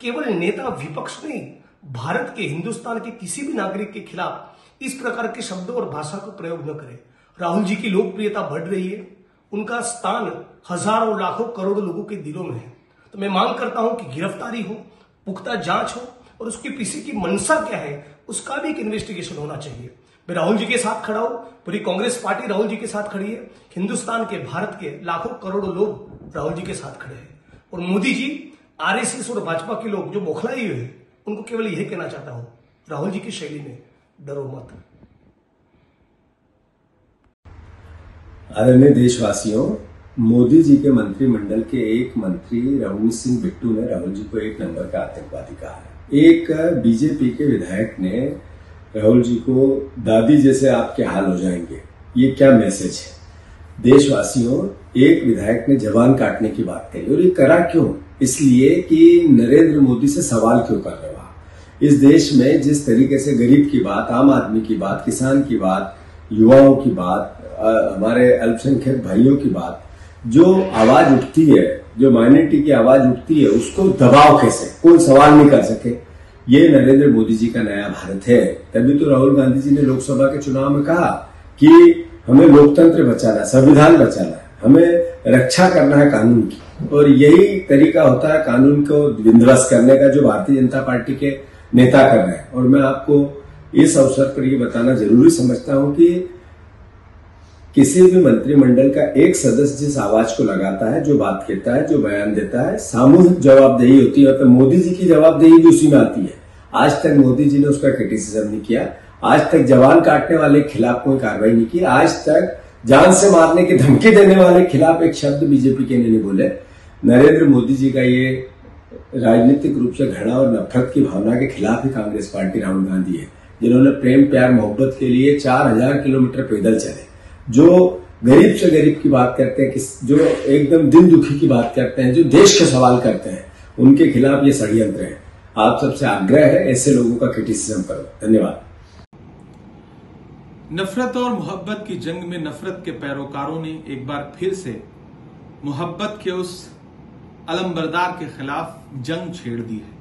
केवल नेता विपक्ष नहीं, भारत के, हिंदुस्तान के किसी भी नागरिक के खिलाफ इस प्रकार के शब्दों और भाषा का प्रयोग न करे। राहुल जी की लोकप्रियता बढ़ रही है, उनका स्थान हजारों लाखों करोड़ों लोगों के दिलों में है। तो मैं मांग करता हूं कि गिरफ्तारी हो, पुख्ता जांच हो और उसके पीछे की मंशा क्या है उसका भी एक इन्वेस्टिगेशन होना चाहिए। मैं राहुल जी के साथ खड़ा हूं, पूरी कांग्रेस पार्टी राहुल जी के साथ खड़ी है, हिंदुस्तान के, भारत के लाखों करोड़ों लोग राहुल जी के साथ खड़े हैं। और मोदी जी, आरएसएस और भाजपा के लोग जो बौखलाए हुए हैं उनको केवल यही कहना चाहता हूं, राहुल जी की शैली में डरो मत। आदरणीय देशवासियों, मोदी जी के मंत्रिमंडल के एक मंत्री रघुवीर सिंह बिट्टू ने राहुल जी को एक नंबर का आतंकवादी कहा है। एक बीजेपी के विधायक ने राहुल जी को दादी जैसे आपके हाल हो जाएंगे, ये क्या मैसेज है? देशवासियों, एक विधायक ने जवान काटने की बात कही और ये करा क्यों? इसलिए कि नरेंद्र मोदी से सवाल क्यों कर रहे हो। इस देश में जिस तरीके से गरीब की बात, आम आदमी की बात, किसान की बात, युवाओं की बात, हमारे अल्पसंख्यक भाइयों की बात, जो आवाज उठती है, जो माइनॉरिटी की आवाज उठती है, उसको दबाव कैसे, कोई सवाल नहीं कर सके। ये नरेंद्र मोदी जी का नया भारत है। तभी तो राहुल गांधी जी ने लोकसभा के चुनाव में कहा कि हमें लोकतंत्र बचाना है, संविधान बचाना है, हमें रक्षा करना है कानून की। और यही तरीका होता है कानून को विध्वंस करने का, जो भारतीय जनता पार्टी के नेता कर रहे हैं। और मैं आपको इस अवसर पर ये बताना जरूरी समझता हूं कि किसी भी मंत्रिमंडल का एक सदस्य जिस आवाज को लगाता है, जो बात कहता है, जो बयान देता है, सामूहिक जवाबदेही होती है। तो मोदी जी की जवाबदेही भी उसी में आती है। आज तक मोदी जी ने उसका क्रिटिसिज्म नहीं किया, आज तक जवान काटने वाले के खिलाफ कोई कार्रवाई नहीं की, आज तक जान से मारने की धमकी देने वाले के खिलाफ एक शब्द बीजेपी के नहीं बोले। नरेंद्र मोदी जी का ये राजनीतिक रूप से घृणा और नफरत की भावना के खिलाफ ही कांग्रेस पार्टी राहुल गांधी है, जिन्होंने प्रेम प्यार मोहब्बत के लिए 4000 किलोमीटर पैदल चले, जो गरीब से गरीब की बात करते हैं, जो एकदम दिल दुखी की बात करते हैं, जो देश के सवाल करते हैं, उनके खिलाफ ये षड्यंत्र है। आप सबसे आग्रह है ऐसे लोगों का क्रिटिसिज्म करो। धन्यवाद। नफरत और मोहब्बत की जंग में नफरत के पैरोकारों ने एक बार फिर से मोहब्बत के उस अलंबरदार के खिलाफ जंग छेड़ दी है।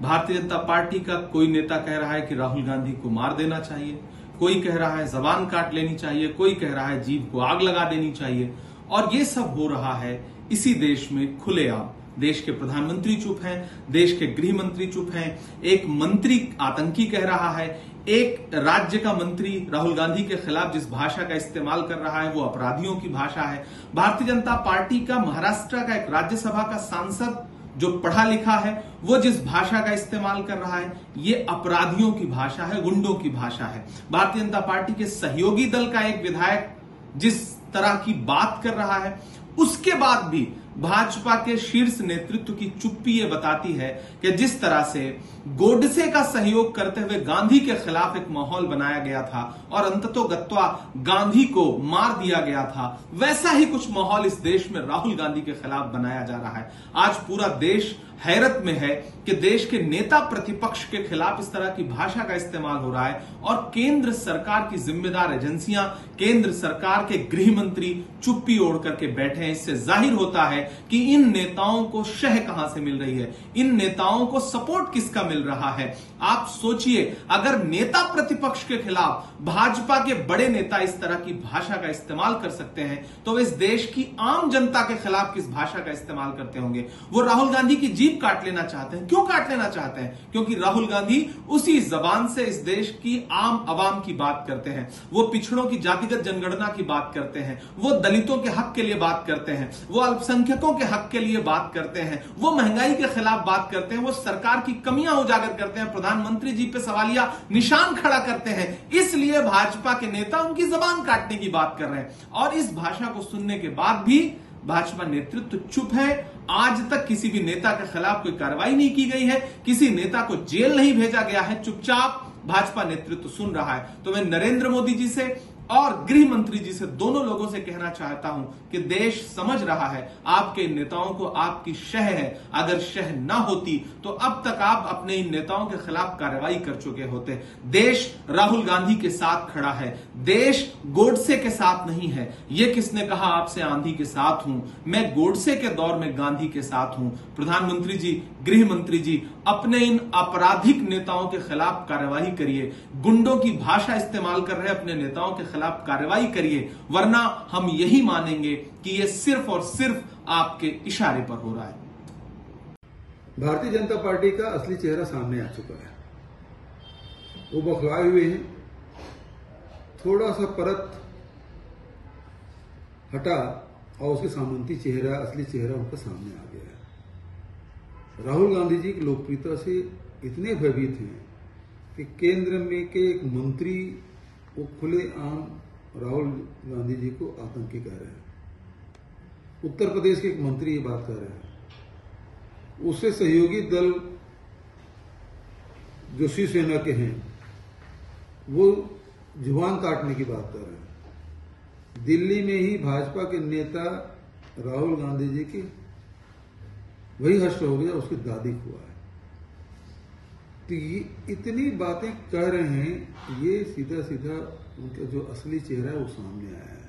भारतीय जनता पार्टी का कोई नेता कह रहा है कि राहुल गांधी को मार देना चाहिए, कोई कह रहा है जबान काट लेनी चाहिए, कोई कह रहा है जीभ को आग लगा देनी चाहिए। और ये सब हो रहा है इसी देश में खुलेआम। देश के प्रधानमंत्री चुप हैं, देश के गृह मंत्री चुप हैं, एक मंत्री आतंकी कह रहा है, एक राज्य का मंत्री राहुल गांधी के खिलाफ जिस भाषा का इस्तेमाल कर रहा है वो अपराधियों की भाषा है। भारतीय जनता पार्टी का महाराष्ट्र का एक राज्यसभा का सांसद जो पढ़ा लिखा है वो जिस भाषा का इस्तेमाल कर रहा है ये अपराधियों की भाषा है, गुंडों की भाषा है। भारतीय जनता पार्टी के सहयोगी दल का एक विधायक जिस तरह की बात कर रहा है, उसके बाद भी भाजपा के शीर्ष नेतृत्व की चुप्पी ये बताती है कि जिस तरह से गोडसे का सहयोग करते हुए गांधी के खिलाफ एक माहौल बनाया गया था और अंततोगत्वा गांधी को मार दिया गया था, वैसा ही कुछ माहौल इस देश में राहुल गांधी के खिलाफ बनाया जा रहा है। आज पूरा देश हैरत में है कि देश के नेता प्रतिपक्ष के खिलाफ इस तरह की भाषा का इस्तेमाल हो रहा है और केंद्र सरकार की जिम्मेदार एजेंसियां, केंद्र सरकार के गृह मंत्री चुप्पी ओढ़ करके बैठे हैं। इससे जाहिर होता है कि इन नेताओं को शह कहां से मिल रही है, इन नेताओं को सपोर्ट किसका मिल रहा है। आप सोचिए, अगर नेता प्रतिपक्ष के खिलाफ भाजपा के बड़े नेता इस तरह की भाषा का इस्तेमाल कर सकते हैं तो इस देश की आम जनता के खिलाफ किस भाषा का इस्तेमाल करते होंगे। वो राहुल गांधी की जीभ काट लेना चाहते हैं। क्यों काट लेना चाहते हैं? क्योंकि राहुल गांधी उसी जबान से इस देश की आम आवाम की बात करते हैं, वो पिछड़ों की जातिगत जनगणना की बात करते हैं, वो दलितों के हक के लिए बात करते हैं, वो अल्पसंख्यकों के हक के लिए बात करते हैं, वो महंगाई के खिलाफ बात करते हैं, वो सरकार की कमियां उजागर करते हैं, प्रधानमंत्री जी पे सवालिया निशान खड़ा करते हैं। इसलिए भाजपा के नेता उनकी जबान काटने की बात कर रहे हैं और इस भाषा को सुनने के बाद भी भाजपा नेतृत्व चुप है। आज तक किसी भी नेता के खिलाफ कोई कार्रवाई नहीं की गई है, किसी नेता को जेल नहीं भेजा गया है। चुपचाप भाजपा नेतृत्व सुन रहा है। तो मैं नरेंद्र मोदी जी से और गृह मंत्री जी से, दोनों लोगों से कहना चाहता हूं कि देश समझ रहा है आपके नेताओं को आपकी शह है। अगर शह ना होती तो अब तक आप अपने इन नेताओं के खिलाफ कार्रवाई कर चुके होते। देश राहुल गांधी के साथ खड़ा है, देश गोडसे के साथ नहीं है। यह किसने कहा आपसे आंधी के साथ हूं? मैं गोडसे के दौर में गांधी के साथ हूं। प्रधानमंत्री जी, गृह मंत्री जी, अपने इन आपराधिक नेताओं के खिलाफ कार्रवाई करिए। गुंडों की भाषा इस्तेमाल कर रहे अपने नेताओं के खिलाफ कार्रवाई करिए, वरना हम यही मानेंगे कि यह सिर्फ और सिर्फ आपके इशारे पर हो रहा है। भारतीय जनता पार्टी का असली चेहरा सामने आ चुका है। वो बौखलाए हुए हैं। थोड़ा सा परत हटा और उसके सामंती चेहरा, असली चेहरा उनका सामने आ गया है। राहुल गांधी जी की लोकप्रियता से इतने भयभीत हैं कि केंद्र में के एक मंत्री वो खुलेआम राहुल गांधी जी को आतंकी कह रहे हैं। उत्तर प्रदेश के एक मंत्री ये बात कर रहे हैं। उससे सहयोगी दल जो शिवसेना के हैं वो जुबान काटने की बात कर रहे हैं। दिल्ली में ही भाजपा के नेता राहुल गांधी जी की वही हष्ट हो गया, उसकी दादी हुआ है। तो ये इतनी बातें कह रहे हैं, ये सीधा सीधा उनका जो असली चेहरा है वो सामने आया है।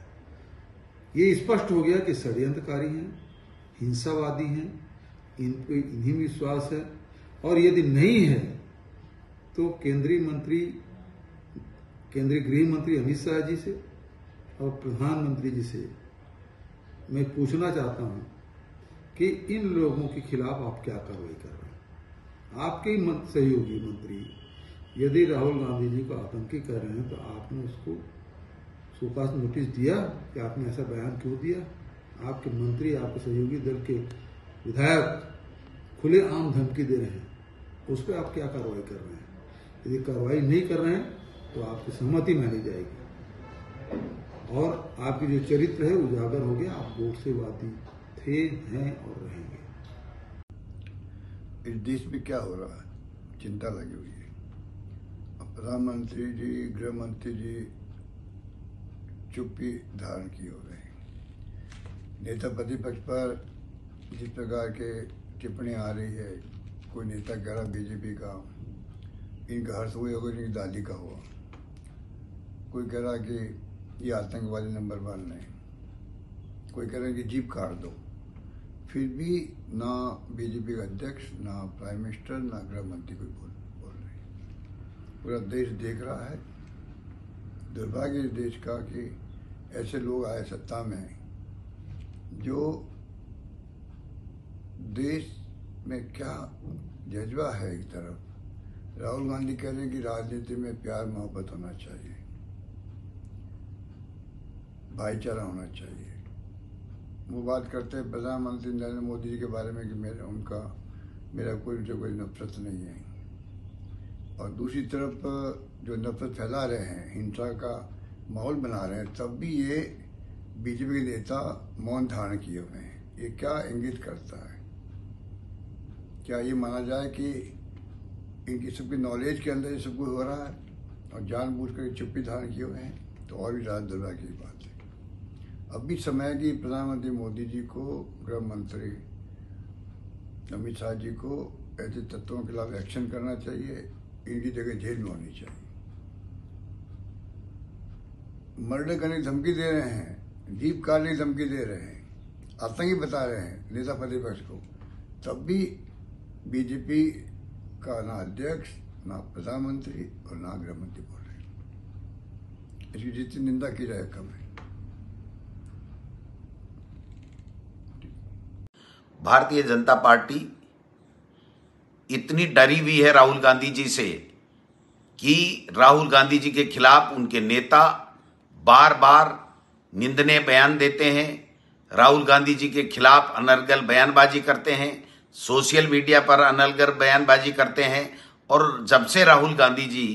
ये स्पष्ट हो गया कि षड्यंत्रकारी हैं, हिंसावादी हैं, इन पे इन्हीं विश्वास है। और यदि नहीं है तो केंद्रीय गृह मंत्री अमित शाह जी से और प्रधानमंत्री जी से मैं पूछना चाहता हूं कि इन लोगों के खिलाफ आप क्या कार्रवाई कर रहे हैं। आपके ही सहयोगी मंत्री यदि राहुल गांधी जी को आतंकी कर रहे हैं तो आपने उसको शोकास नोटिस दिया कि आपने ऐसा बयान क्यों दिया? आपके मंत्री, आपके सहयोगी दल के विधायक खुलेआम धमकी दे रहे हैं, उस पर आप क्या कार्रवाई कर रहे हैं? यदि कार्रवाई नहीं कर रहे हैं तो आपकी सहमति मानी जाएगी और आपकी जो चरित्र है उजागर हो गया। आप गोडसेवादी थे, हैं और रहेंगे। इस देश में क्या हो रहा है, चिंता लगी हुई है। प्रधानमंत्री जी, गृह मंत्री जी चुप्पी धारण किए हुए हैं। नेता प्रतिपक्ष पर जिस प्रकार के टिप्पणी आ रही है, कोई नेता कह रहा बीजेपी का इनका हर्ष हुआ होगा, इनकी दादी का हुआ। कोई कह रहा कि ये आतंकवादी नंबर 1 है, कोई कह रहा है कि जीप काट दो। फिर भी ना बीजेपी का अध्यक्ष, ना प्राइम मिनिस्टर, ना गृह मंत्री कोई बोल रहे। पूरा देश देख रहा है। दुर्भाग्य इस देश का कि ऐसे लोग आए सत्ता में जो देश में क्या जज्बा है। एक तरफ राहुल गांधी कह रहे हैं कि राजनीति में प्यार मोहब्बत होना चाहिए, भाईचारा होना चाहिए। वो बात करते हैं प्रधानमंत्री नरेंद्र मोदी जी के बारे में कि मेरा कोई नफरत नहीं है। और दूसरी तरफ जो नफरत फैला रहे हैं, हिंसा का माहौल बना रहे हैं, तब भी ये बीजेपी के नेता मौन धारण किए हुए हैं। ये क्या इंगित करता है? क्या ये माना जाए कि इनकी सबकी नॉलेज के अंदर ये सब कुछ हो रहा है और जानबूझकर चुप्पी धारण किए हुए हैं? तो और भी ज़्यादा दुर्भाग्य की बात है। अब भी समय है कि प्रधानमंत्री मोदी जी को, गृह मंत्री अमित शाह जी को ऐसे तत्वों के खिलाफ एक्शन करना चाहिए। इनकी जगह जेल में होनी चाहिए। मर्डर करने की धमकी दे रहे हैं, जीप काटने की धमकी दे रहे हैं, आतंकी बता रहे हैं नेता प्रतिपक्ष को, तब भी बीजेपी का ना अध्यक्ष, ना प्रधानमंत्री और ना गृह मंत्री बोल रहे हैं। इसकी जितनी निंदा की जाए कम है। भारतीय जनता पार्टी इतनी डरी हुई है राहुल गांधी जी से कि राहुल गांधी जी के खिलाफ उनके नेता बार बार निंदनीय बयान देते हैं, राहुल गांधी जी के खिलाफ अनर्गल बयानबाजी करते हैं, सोशल मीडिया पर अनर्गल बयानबाजी करते हैं। और जब से राहुल गांधी जी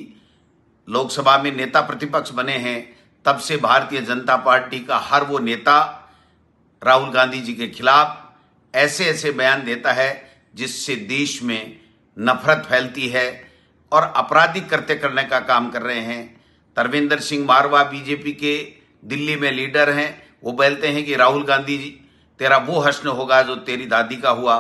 लोकसभा में नेता प्रतिपक्ष बने हैं, तब से भारतीय जनता पार्टी का हर वो नेता राहुल गांधी जी के खिलाफ ऐसे ऐसे बयान देता है जिससे देश में नफरत फैलती है और आपराधिक कृत्य करने का काम कर रहे हैं। तरविंदर सिंह मारवा बीजेपी के दिल्ली में लीडर हैं, वो बोलते हैं कि राहुल गांधी जी तेरा वो हश्न होगा जो तेरी दादी का हुआ।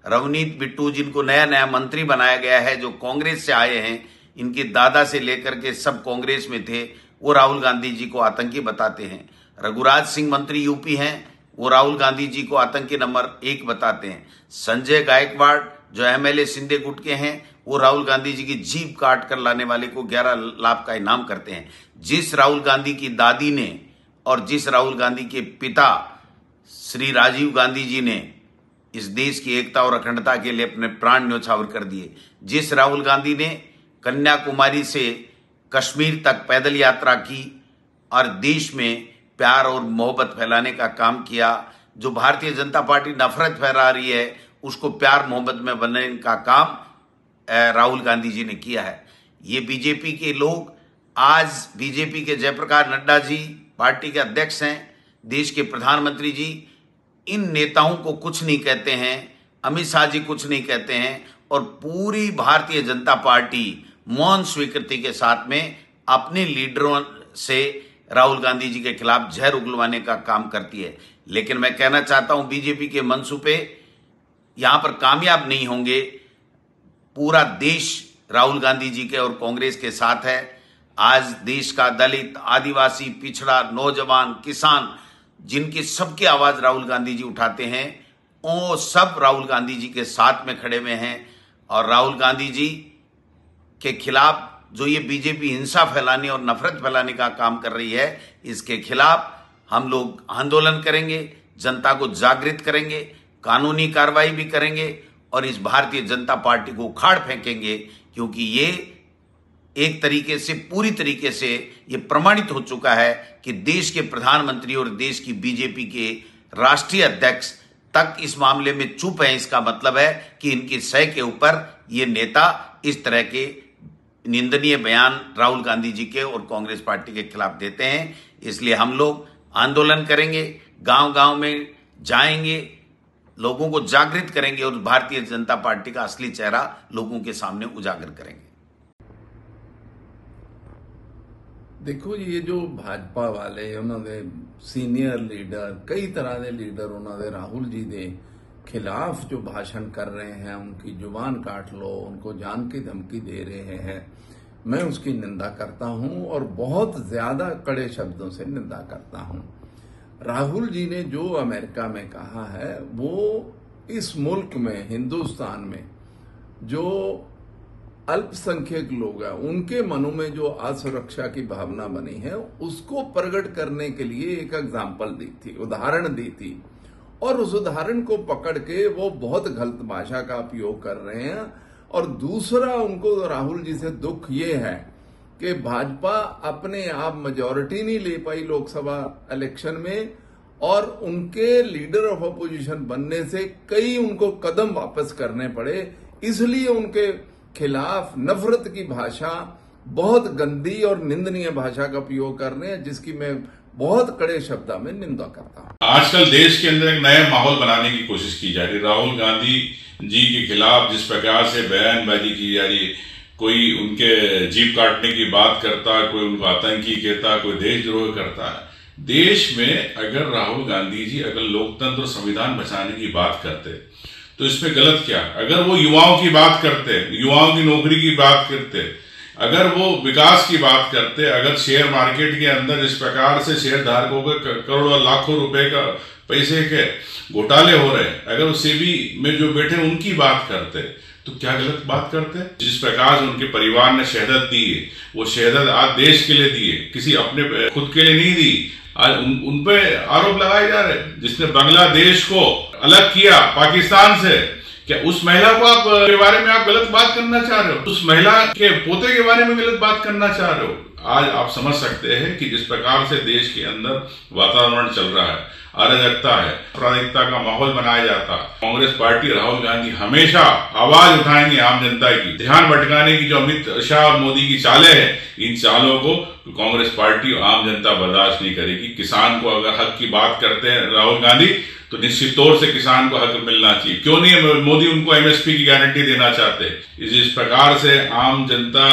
रवनीत बिट्टू जिनको नया नया मंत्री बनाया गया है, जो कांग्रेस से आए हैं, इनके दादा से लेकर के सब कांग्रेस में थे, वो राहुल गांधी जी को आतंकी बताते हैं। रघुराज सिंह मंत्री यूपी हैं, वो राहुल गांधी जी को आतंकी नंबर 1 बताते हैं। संजय गायकवाड़ जो एमएलए सिंधे गुट के हैं, वो राहुल गांधी जी की जीभ काट कर लाने वाले को 11 लाख का इनाम करते हैं। जिस राहुल गांधी की दादी ने और जिस राहुल गांधी के पिता श्री राजीव गांधी जी ने इस देश की एकता और अखंडता के लिए अपने प्राण न्योछावर कर दिए, जिस राहुल गांधी ने कन्याकुमारी से कश्मीर तक पैदल यात्रा की और देश में प्यार और मोहब्बत फैलाने का काम किया, जो भारतीय जनता पार्टी नफरत फैला रही है उसको प्यार मोहब्बत में बनने का काम राहुल गांधी जी ने किया है। ये बीजेपी के लोग आज बीजेपी के जयप्रकाश नड्डा जी पार्टी के अध्यक्ष हैं, देश के प्रधानमंत्री जी इन नेताओं को कुछ नहीं कहते हैं, अमित शाह जी कुछ नहीं कहते हैं, और पूरी भारतीय जनता पार्टी मौन स्वीकृति के साथ में अपने लीडरों से राहुल गांधी जी के खिलाफ जहर उगलवाने का काम करती है। लेकिन मैं कहना चाहता हूं बीजेपी के मंसूबे यहां पर कामयाब नहीं होंगे। पूरा देश राहुल गांधी जी के और कांग्रेस के साथ है। आज देश का दलित, आदिवासी, पिछड़ा, नौजवान, किसान, जिनकी सबकी आवाज राहुल गांधी जी उठाते हैं, वो सब राहुल गांधी जी के साथ में खड़े हुए हैं। और राहुल गांधी जी के खिलाफ जो ये बीजेपी हिंसा फैलाने और नफरत फैलाने का काम कर रही है, इसके खिलाफ हम लोग आंदोलन करेंगे, जनता को जागृत करेंगे, कानूनी कार्रवाई भी करेंगे और इस भारतीय जनता पार्टी को उखाड़ फेंकेंगे, क्योंकि ये एक तरीके से पूरी तरीके से ये प्रमाणित हो चुका है कि देश के प्रधानमंत्री और देश की बीजेपी के राष्ट्रीय अध्यक्ष तक इस मामले में चुप है। इसका मतलब है कि इनकी सह के ऊपर ये नेता इस तरह के निंदनीय बयान राहुल गांधी जी के और कांग्रेस पार्टी के खिलाफ देते हैं। इसलिए हम लोग आंदोलन करेंगे, गांव-गांव में जाएंगे, लोगों को जागृत करेंगे और भारतीय जनता पार्टी का असली चेहरा लोगों के सामने उजागर करेंगे। देखो, ये जो भाजपा वाले उन्होंने सीनियर लीडर, कई तरह के लीडर उन्होंने राहुल जी के खिलाफ जो भाषण कर रहे हैं, उनकी जुबान काट लो, उनको जान की धमकी दे रहे हैं, मैं उसकी निंदा करता हूं और बहुत ज्यादा कड़े शब्दों से निंदा करता हूं। राहुल जी ने जो अमेरिका में कहा है, वो इस मुल्क में, हिंदुस्तान में जो अल्पसंख्यक लोग हैं, उनके मनों में जो असुरक्षा की भावना बनी है, उसको प्रकट करने के लिए एक एग्जाम्पल दी थी, उदाहरण दी थी, और उस उदाहरण को पकड़ के वो बहुत गलत भाषा का उपयोग कर रहे हैं। और दूसरा, उनको राहुल जी से दुख ये है कि भाजपा अपने आप मेजॉरिटी नहीं ले पाई लोकसभा इलेक्शन में, और उनके लीडर ऑफ अपोजिशन बनने से कई उनको कदम वापस करने पड़े, इसलिए उनके खिलाफ नफरत की भाषा, बहुत गंदी और निंदनीय भाषा का उपयोग कर रहे हैं, जिसकी मैं बहुत कड़े शब्दों में निंदा करता हूं। आजकल देश के अंदर एक नया माहौल बनाने की कोशिश की जा रही है। राहुल गांधी जी के खिलाफ जिस प्रकार से बयानबाजी की जा रही है, कोई उनके जीभ काटने की बात करता है, कोई उनको आतंकी कहता है, कोई देशद्रोह करता है। देश में अगर राहुल गांधी जी अगर लोकतंत्र और संविधान बचाने की बात करते तो इसमें गलत क्या? अगर वो युवाओं की बात करते, युवाओं की नौकरी की बात करते, अगर वो विकास की बात करते, अगर शेयर मार्केट के अंदर इस प्रकार से शेयर धारकों के करोड़ों लाखों रुपए का पैसे के घोटाले हो रहे, अगर वो सेबी में जो बैठे उनकी बात करते, तो क्या गलत बात करते? जिस प्रकार से उनके परिवार ने शहादत दी है, वो शहादत आज देश के लिए दी है, किसी अपने खुद के लिए नहीं दी। आज उन पे आरोप लगाए जा रहे, जिसने बांग्लादेश को अलग किया पाकिस्तान से, क्या उस महिला को आप के बारे में आप गलत बात करना चाह रहे हो? उस महिला के पोते के बारे में गलत बात करना चाह रहे हो? आज आप समझ सकते हैं कि जिस प्रकार से देश के अंदर वातावरण चल रहा है, अराजकता है, आपराधिकता का माहौल बनाया जाता। कांग्रेस पार्टी, राहुल गांधी हमेशा आवाज उठाएंगे आम जनता की। ध्यान भटकाने की जो अमित शाह और मोदी की चालें हैं, इन चालों को कांग्रेस पार्टी और आम जनता बर्दाश्त नहीं करेगी। किसान को अगर हक की बात करते हैं राहुल गांधी, तो निश्चित तौर से किसान को हक मिलना चाहिए। क्यों नहीं मोदी उनको एमएसपी की गारंटी देना चाहते? इस प्रकार से आम जनता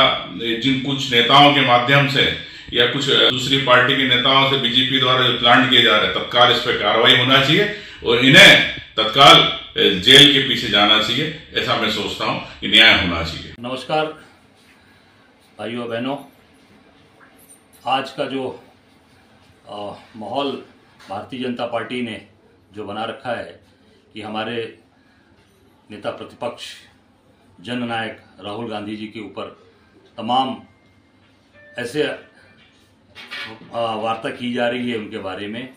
जिन कुछ नेताओं के माध्यम से या कुछ दूसरी पार्टी के नेताओं से बीजेपी द्वारा जो प्लांट किए जा रहे हैं, तत्काल इस पर कार्रवाई होना चाहिए और इन्हें तत्काल जेल के पीछे जाना चाहिए। ऐसा मैं सोचता हूं कि न्याय होना चाहिए। नमस्कार भाइयों बहनों, आज का जो माहौल भारतीय जनता पार्टी ने जो बना रखा है कि हमारे नेता प्रतिपक्ष जननायक राहुल गांधी जी के ऊपर तमाम ऐसे वार्ता की जा रही है उनके बारे में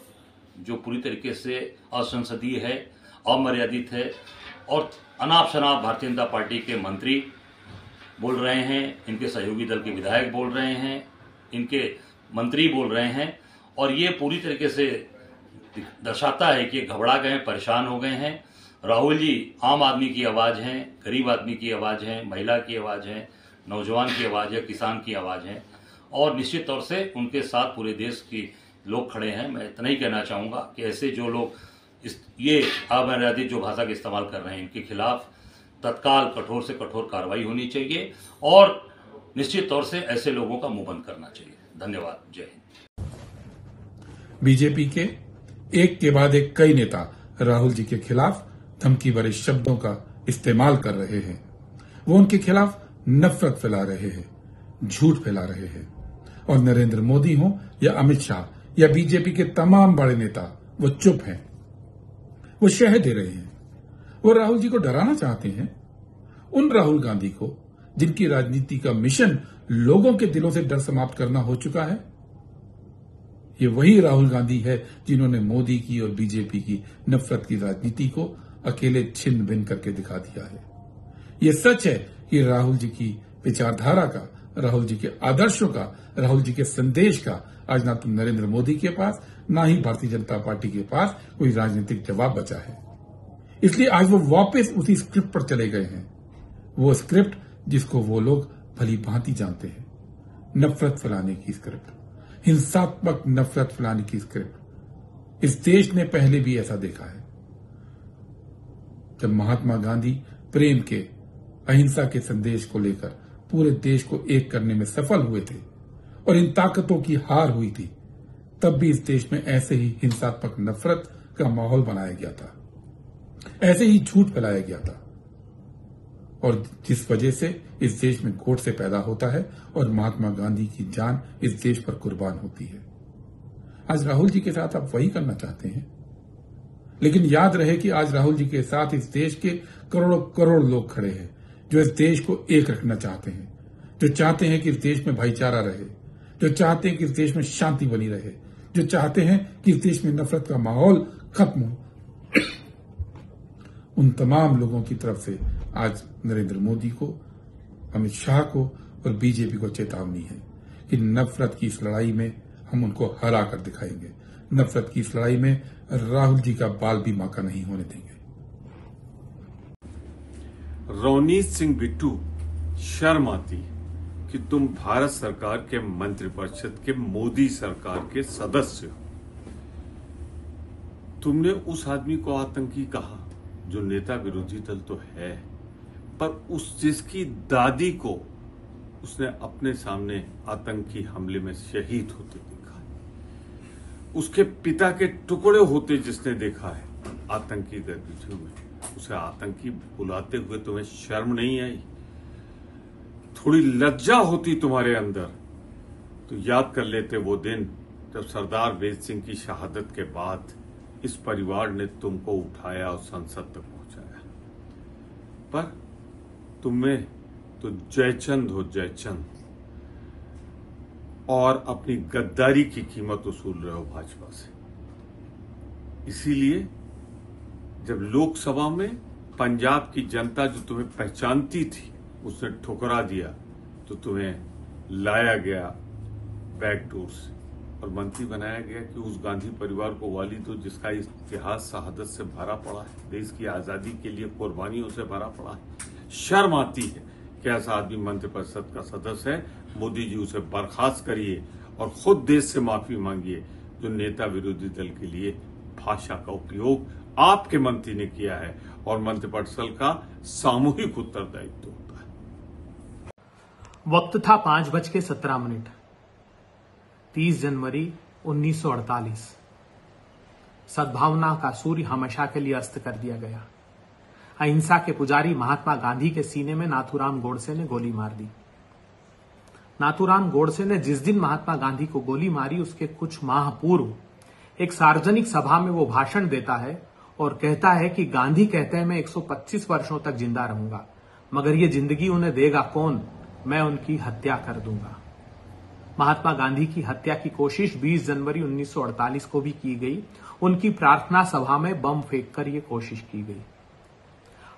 जो पूरी तरीके से असंसदीय है, अमर्यादित है और अनाप शनाप भारतीय जनता पार्टी के मंत्री बोल रहे हैं, इनके सहयोगी दल के विधायक बोल रहे हैं, इनके मंत्री बोल रहे हैं और ये पूरी तरीके से दर्शाता है कि घबरा गए हैं, परेशान हो गए हैं। राहुल जी आम आदमी की आवाज़ हैं, गरीब आदमी की आवाज़ हैं, महिला की आवाज़ है, नौजवान की आवाज़ है, किसान की आवाज़ है और निश्चित तौर से उनके साथ पूरे देश के लोग खड़े हैं। मैं इतना ही कहना चाहूँगा कि ऐसे जो लोग ये अमर्यादित जो भाषा का इस्तेमाल कर रहे हैं, इनके खिलाफ तत्काल कठोर से कठोर कार्रवाई होनी चाहिए और निश्चित तौर से ऐसे लोगों का मुंह बंद करना चाहिए। धन्यवाद। जय हिंद। बीजेपी के एक के बाद एक कई नेता राहुल जी के खिलाफ धमकी भरे शब्दों का इस्तेमाल कर रहे हैं। वो उनके खिलाफ नफरत फैला रहे हैं, झूठ फैला रहे हैं और नरेंद्र मोदी हो या अमित शाह या बीजेपी के तमाम बड़े नेता वो चुप हैं। वो शह दे रहे हैं। वो राहुल जी को डराना चाहते हैं। उन राहुल गांधी को जिनकी राजनीति का मिशन लोगों के दिलों से डर समाप्त करना हो चुका है। ये वही राहुल गांधी है जिन्होंने मोदी की और बीजेपी की नफरत की राजनीति को अकेले छिन्न भिन्न करके दिखा दिया है। ये सच है कि राहुल जी की विचारधारा का, राहुल जी के आदर्शों का, राहुल जी के संदेश का आज ना तो नरेंद्र मोदी के पास, ना ही भारतीय जनता पार्टी के पास कोई राजनीतिक जवाब बचा है। इसलिए आज वो वापस उसी स्क्रिप्ट पर चले गए हैं। वो स्क्रिप्ट जिसको वो लोग भली भांति जानते हैं, नफरत फैलाने की स्क्रिप्ट, हिंसात्मक नफरत फैलाने की स्क्रिप्ट। इस देश ने पहले भी ऐसा देखा है। जब महात्मा गांधी प्रेम के, अहिंसा के संदेश को लेकर पूरे देश को एक करने में सफल हुए थे और इन ताकतों की हार हुई थी, तब भी इस देश में ऐसे ही हिंसात्मक नफरत का माहौल बनाया गया था, ऐसे ही झूठ फैलाया गया था और जिस वजह से इस देश में गोडसे पैदा होता है और महात्मा गांधी की जान इस देश पर कुर्बान होती है। आज राहुल जी के साथ आप वही करना चाहते हैं, लेकिन याद रहे कि आज राहुल जी के साथ इस देश के करोड़ों करोड़ लोग खड़े हैं जो इस देश को एक रखना चाहते हैं, जो चाहते हैं कि इस देश में भाईचारा रहे, जो चाहते हैं कि इस देश में शांति बनी रहे, जो चाहते हैं कि इस देश में नफरत का माहौल खत्म हो। उन तमाम लोगों की तरफ से आज नरेंद्र मोदी को, अमित शाह को और बीजेपी को चेतावनी है कि नफरत की इस लड़ाई में हम उनको हरा कर दिखाएंगे। नफरत की इस लड़ाई में राहुल जी का बाल भी बांका नहीं होने देंगे। रवनीत सिंह बिट्टू, शर्म आती कि तुम भारत सरकार के मंत्रिपरिषद के मोदी सरकार के सदस्य हो। तुमने उस आदमी को आतंकी कहा जो नेता विरोधी दल तो है, पर उस जिसकी दादी को उसने अपने सामने आतंकी हमले में शहीद होते देखा, उसके पिता के टुकड़े होते जिसने देखा है आतंकी गतिविधियों में, उसे आतंकी बुलाते हुए तुम्हें शर्म नहीं आई? थोड़ी लज्जा होती तुम्हारे अंदर तो याद कर लेते वो दिन जब सरदार वेद सिंह की शहादत के बाद इस परिवार ने तुमको उठाया और संसद तक पहुंचाया। पर तुम्हें तो जयचंद हो जयचंद, और अपनी गद्दारी की कीमत वसूल रहे हो भाजपा से। इसीलिए जब लोकसभा में पंजाब की जनता जो तुम्हें पहचानती थी उसने ठुकरा दिया तो तुम्हें लाया गया बैकडोर से। और मंत्री बनाया गया कि उस गांधी परिवार को वाली दो जिसका इतिहास शहादत से भरा पड़ा है, देश की आजादी के लिए कुर्बानियों से भरा पड़ा है। शर्म आती है कि ऐसा आदमी मंत्रिपरिषद का सदस्य है। मोदी जी उसे बर्खास्त करिए और खुद देश से माफी मांगिए। जो नेता विरोधी दल के लिए भाषा का उपयोग आपके मंत्री ने किया है और मंत्रिपरिषद का सामूहिक उत्तरदायित्व होता है। वक्त था 5:17। 30 जनवरी 1948। सद्भावना का सूर्य हमेशा के लिए अस्त कर दिया गया। अहिंसा के पुजारी महात्मा गांधी के सीने में नाथूराम गोडसे ने गोली मार दी। नाथूराम गोडसे ने जिस दिन महात्मा गांधी को गोली मारी उसके कुछ माह पूर्व एक सार्वजनिक सभा में वो भाषण देता है और कहता है कि गांधी कहते हैं मैं 125 वर्षों तक जिंदा रहूंगा, मगर ये जिंदगी उन्हें देगा कौन, मैं उनकी हत्या कर दूंगा। महात्मा गांधी की हत्या की कोशिश 20 जनवरी 1948 को भी की गई। उनकी प्रार्थना सभा में बम फेंककर ये कोशिश की गई।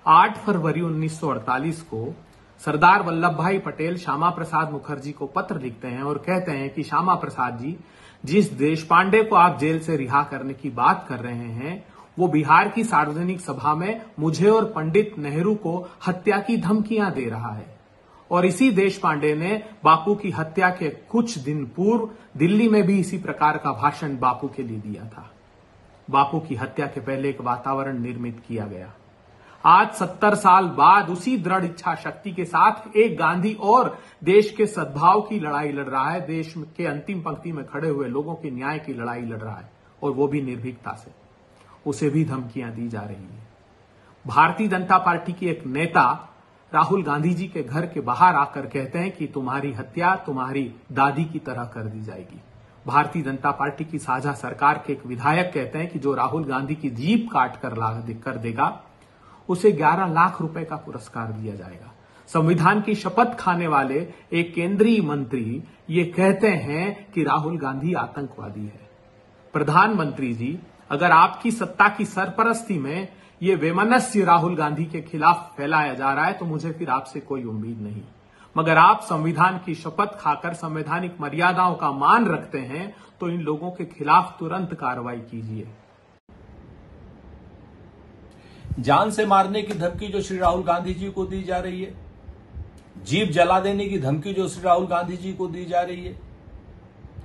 8 फरवरी 1948 को सरदार वल्लभ भाई पटेल श्यामा प्रसाद मुखर्जी को पत्र लिखते हैं और कहते हैं कि श्यामा प्रसाद जी, जिस देशपांडे को आप जेल से रिहा करने की बात कर रहे हैं वो बिहार की सार्वजनिक सभा में मुझे और पंडित नेहरू को हत्या की धमकियां दे रहा है। और इसी देशपांडे ने बापू की हत्या के कुछ दिन पूर्व दिल्ली में भी इसी प्रकार का भाषण बापू के लिए दिया था। बापू की हत्या के पहले एक वातावरण निर्मित किया गया। आज 70 साल बाद उसी दृढ़ इच्छा शक्ति के साथ एक गांधी और देश के सद्भाव की लड़ाई लड़ रहा है। देश के अंतिम पंक्ति में खड़े हुए लोगों के न्याय की लड़ाई लड़ रहा है और वो भी निर्भीकता से। उसे भी धमकियां दी जा रही है। भारतीय जनता पार्टी की एक नेता राहुल गांधी जी के घर के बाहर आकर कहते हैं कि तुम्हारी हत्या तुम्हारी दादी की तरह कर दी जाएगी। भारतीय जनता पार्टी की साझा सरकार के एक विधायक कहते हैं कि जो राहुल गांधी की जीप काट कर देगा उसे 11 लाख रुपए का पुरस्कार दिया जाएगा। संविधान की शपथ खाने वाले एक केंद्रीय मंत्री ये कहते हैं कि राहुल गांधी आतंकवादी है। प्रधानमंत्री जी, अगर आपकी सत्ता की सरपरस्ती में ये वैमनस्य राहुल गांधी के खिलाफ फैलाया जा रहा है तो मुझे फिर आपसे कोई उम्मीद नहीं, मगर आप संविधान की शपथ खाकर संवैधानिक मर्यादाओं का मान रखते हैं तो इन लोगों के खिलाफ तुरंत कार्रवाई कीजिए। जान से मारने की धमकी जो श्री राहुल गांधी जी को दी जा रही है, जीप जला देने की धमकी जो श्री राहुल गांधी जी को दी जा रही है,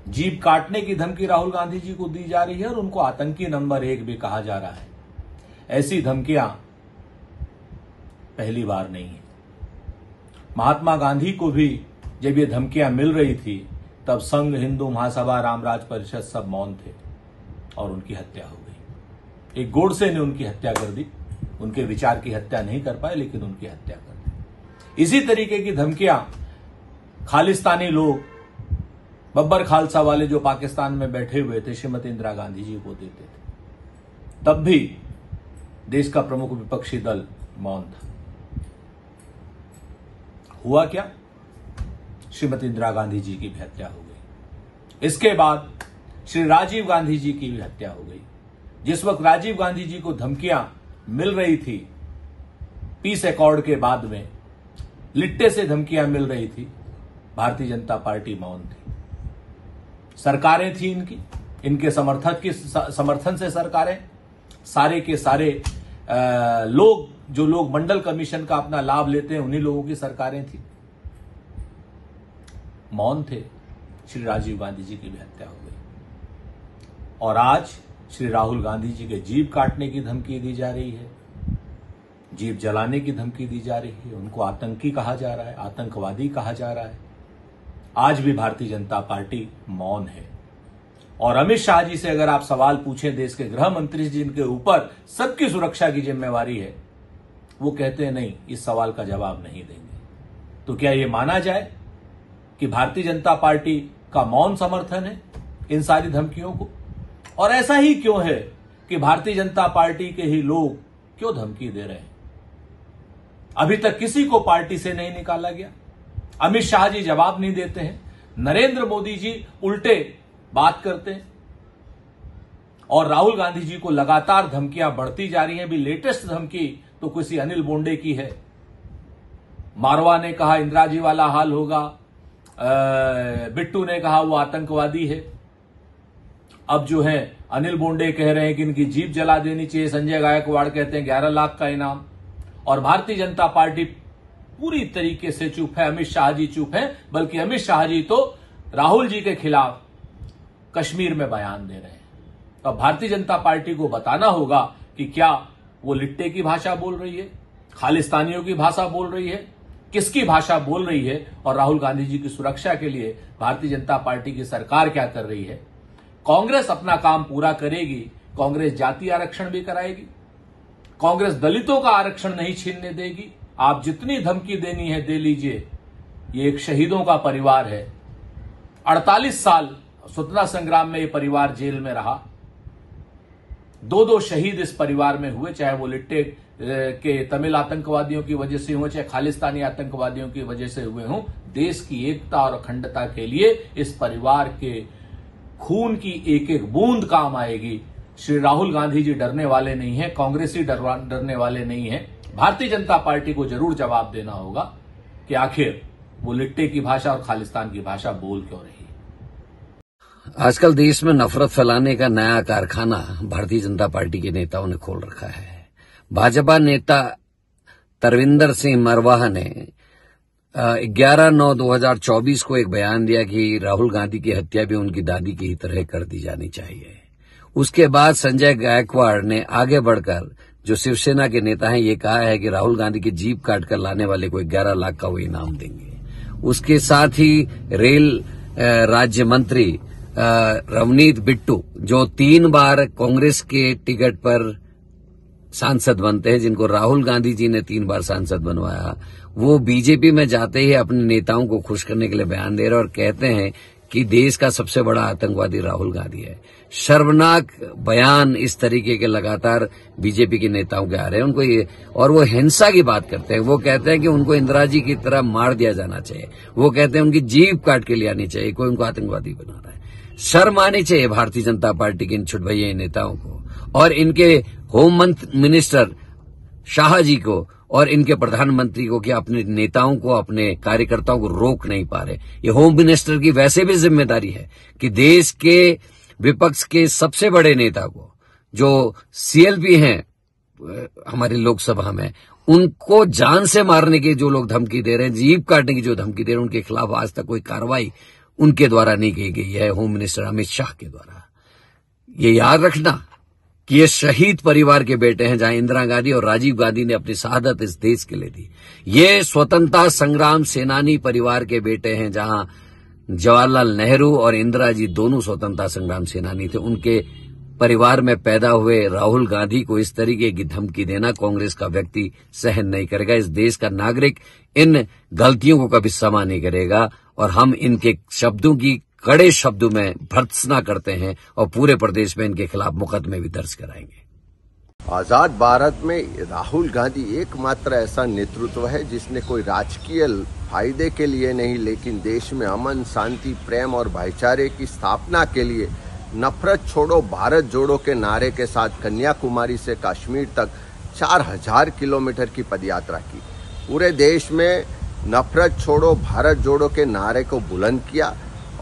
जीप काटने की धमकी राहुल गांधी जी को दी जा रही है और उनको आतंकी नंबर 1 भी कहा जा रहा है। ऐसी धमकियां पहली बार नहीं है। महात्मा गांधी को भी जब ये धमकियां मिल रही थी तब संघ, हिंदू महासभा, रामराज परिषद सब मौन थे और उनकी हत्या हो गई। एक गोडसे ने उनकी हत्या कर दी। उनके विचार की हत्या नहीं कर पाए लेकिन उनकी हत्या कर दी। इसी तरीके की धमकियां खालिस्तानी लोग, बब्बर खालसा वाले जो पाकिस्तान में बैठे हुए थे, श्रीमती इंदिरा गांधी जी को देते थे। तब भी देश का प्रमुख विपक्षी दल मौन था। हुआ क्या? श्रीमती इंदिरा गांधी जी की भी हत्या हो गई। इसके बाद श्री राजीव गांधी जी की भी हत्या हो गई। जिस वक्त राजीव गांधी जी को धमकियां मिल रही थी, पीस अकॉर्ड के बाद में लिट्टे से धमकियां मिल रही थी, भारतीय जनता पार्टी मौन थी। सरकारें थी इनके समर्थन से सरकारें, सारे के सारे लोग, जो लोग मंडल कमीशन का अपना लाभ लेते हैं, उन्हीं लोगों की सरकारें थी। मौन थे। श्री राजीव गांधी जी की भी हत्या हो गई और आज श्री राहुल गांधी जी के जीप काटने की धमकी दी जा रही है, जीप जलाने की धमकी दी जा रही है। उनको आतंकी कहा जा रहा है, आतंकवादी कहा जा रहा है। आज भी भारतीय जनता पार्टी मौन है। और अमित शाह जी से अगर आप सवाल पूछें, देश के गृह मंत्री जिनके ऊपर सबकी सुरक्षा की जिम्मेवारी है, वो कहते हैं नहीं, इस सवाल का जवाब नहीं देंगे। तो क्या ये माना जाए कि भारतीय जनता पार्टी का मौन समर्थन है इन सारी धमकियों को? और ऐसा ही क्यों है कि भारतीय जनता पार्टी के ही लोग क्यों धमकी दे रहे हैं? अभी तक किसी को पार्टी से नहीं निकाला गया। अमित शाह जी जवाब नहीं देते हैं, नरेंद्र मोदी जी उल्टे बात करते हैं और राहुल गांधी जी को लगातार धमकियां बढ़ती जा रही हैं। अभी लेटेस्ट धमकी तो किसी अनिल बोंडे की है। मारवा ने कहा इंदिरा जी वाला हाल होगा, बिट्टू ने कहा वो आतंकवादी है। अब जो है अनिल बोंडे कह रहे हैं कि इनकी जीप जला देनी चाहिए, संजय गायकवाड़ कहते हैं 11 लाख का इनाम, और भारतीय जनता पार्टी पूरी तरीके से चुप है। अमित शाह जी चुप है, बल्कि अमित शाह जी तो राहुल जी के खिलाफ कश्मीर में बयान दे रहे हैं। तो भारतीय जनता पार्टी को बताना होगा कि क्या वो लिट्टे की भाषा बोल रही है, खालिस्तानियों की भाषा बोल रही है, किसकी भाषा बोल रही है, और राहुल गांधी जी की सुरक्षा के लिए भारतीय जनता पार्टी की सरकार क्या कर रही है। कांग्रेस अपना काम पूरा करेगी, कांग्रेस जाति आरक्षण भी कराएगी, कांग्रेस दलितों का आरक्षण नहीं छीनने देगी। आप जितनी धमकी देनी है दे लीजिए, ये एक शहीदों का परिवार है। 48 साल स्वतंत्रता संग्राम में ये परिवार जेल में रहा, 2 शहीद इस परिवार में हुए, चाहे वो लिट्टे के तमिल आतंकवादियों की वजह से हुए, चाहे खालिस्तानी आतंकवादियों की वजह से हुए हों। देश की एकता और अखंडता के लिए इस परिवार के खून की एक एक बूंद काम आएगी। श्री राहुल गांधी जी डरने वाले नहीं है, कांग्रेसी डरने वाले नहीं है। भारतीय जनता पार्टी को जरूर जवाब देना होगा कि आखिर वो लिट्टे की भाषा और खालिस्तान की भाषा बोल क्यों रही। आजकल देश में नफरत फैलाने का नया कारखाना भारतीय जनता पार्टी के नेताओं ने खोल रखा है। भाजपा नेता तरविंदर सिंह मरवाहा ने 11/9/2024 को एक बयान दिया कि राहुल गांधी की हत्या भी उनकी दादी की ही तरह कर दी जानी चाहिए। उसके बाद संजय गायकवाड़ ने आगे बढ़कर, जो शिवसेना के नेता हैं, ये कहा है कि राहुल गांधी की जीप काट कर लाने वाले को 11 लाख का वो इनाम देंगे। उसके साथ ही रेल राज्य मंत्री रवनीत बिट्टू, जो 3 बार कांग्रेस के टिकट पर सांसद बनते हैं, जिनको राहुल गांधी जी ने 3 बार सांसद बनवाया, वो बीजेपी में जाते ही अपने नेताओं को खुश करने के लिए बयान दे रहे और कहते हैं कि देश का सबसे बड़ा आतंकवादी राहुल गांधी है। शर्मनाक बयान इस तरीके के लगातार बीजेपी के नेताओं के आ रहे हैं। उनको ये, और वो हिंसा की बात करते हैं। वो कहते हैं कि उनको इंदिरा जी की तरह मार दिया जाना चाहिए। वो कहते हैं उनकी जीभ काट के ले आनी चाहिए, कोई उनको आतंकवादी बना रहा है। शर्म आनी चाहिए भारतीय जनता पार्टी के इन छुटभैया नेताओं को, और इनके होम मिनिस्टर शाह जी को और इनके प्रधानमंत्री को, कि अपने नेताओं को, अपने कार्यकर्ताओं को रोक नहीं पा रहे। ये होम मिनिस्टर की वैसे भी जिम्मेदारी है कि देश के विपक्ष के सबसे बड़े नेता को, जो सीएलपी हैं हमारी लोकसभा में, उनको जान से मारने की जो लोग धमकी दे रहे हैं, जीभ काटने की जो धमकी दे रहे हैं, उनके खिलाफ आज तक कोई कार्रवाई उनके द्वारा नहीं की गई है, होम मिनिस्टर अमित शाह के द्वारा। ये याद रखना कि ये शहीद परिवार के बेटे हैं, जहां इंदिरा गांधी और राजीव गांधी ने अपनी शहादत इस देश के लिए दी। ये स्वतंत्रता संग्राम सेनानी परिवार के बेटे हैं, जहां जवाहरलाल नेहरू और इंदिरा जी दोनों स्वतंत्रता संग्राम सेनानी थे। उनके परिवार में पैदा हुए राहुल गांधी को इस तरीके की धमकी देना कांग्रेस का व्यक्ति सहन नहीं करेगा। इस देश का नागरिक इन गलतियों को कभी क्षमा नहीं करेगा, और हम इनके शब्दों की कड़े शब्दों में भर्त्सना करते हैं और पूरे प्रदेश में इनके खिलाफ मुकदमे भी दर्ज कराएंगे। आजाद भारत में राहुल गांधी एकमात्र ऐसा नेतृत्व है जिसने कोई राजकीय फायदे के लिए नहीं, लेकिन देश में अमन, शांति, प्रेम और भाईचारे की स्थापना के लिए नफरत छोड़ो भारत जोड़ो के नारे के साथ कन्याकुमारी से कश्मीर तक 4000 किलोमीटर की पदयात्रा की। पूरे देश में नफरत छोड़ो भारत जोड़ो के नारे को बुलंद किया,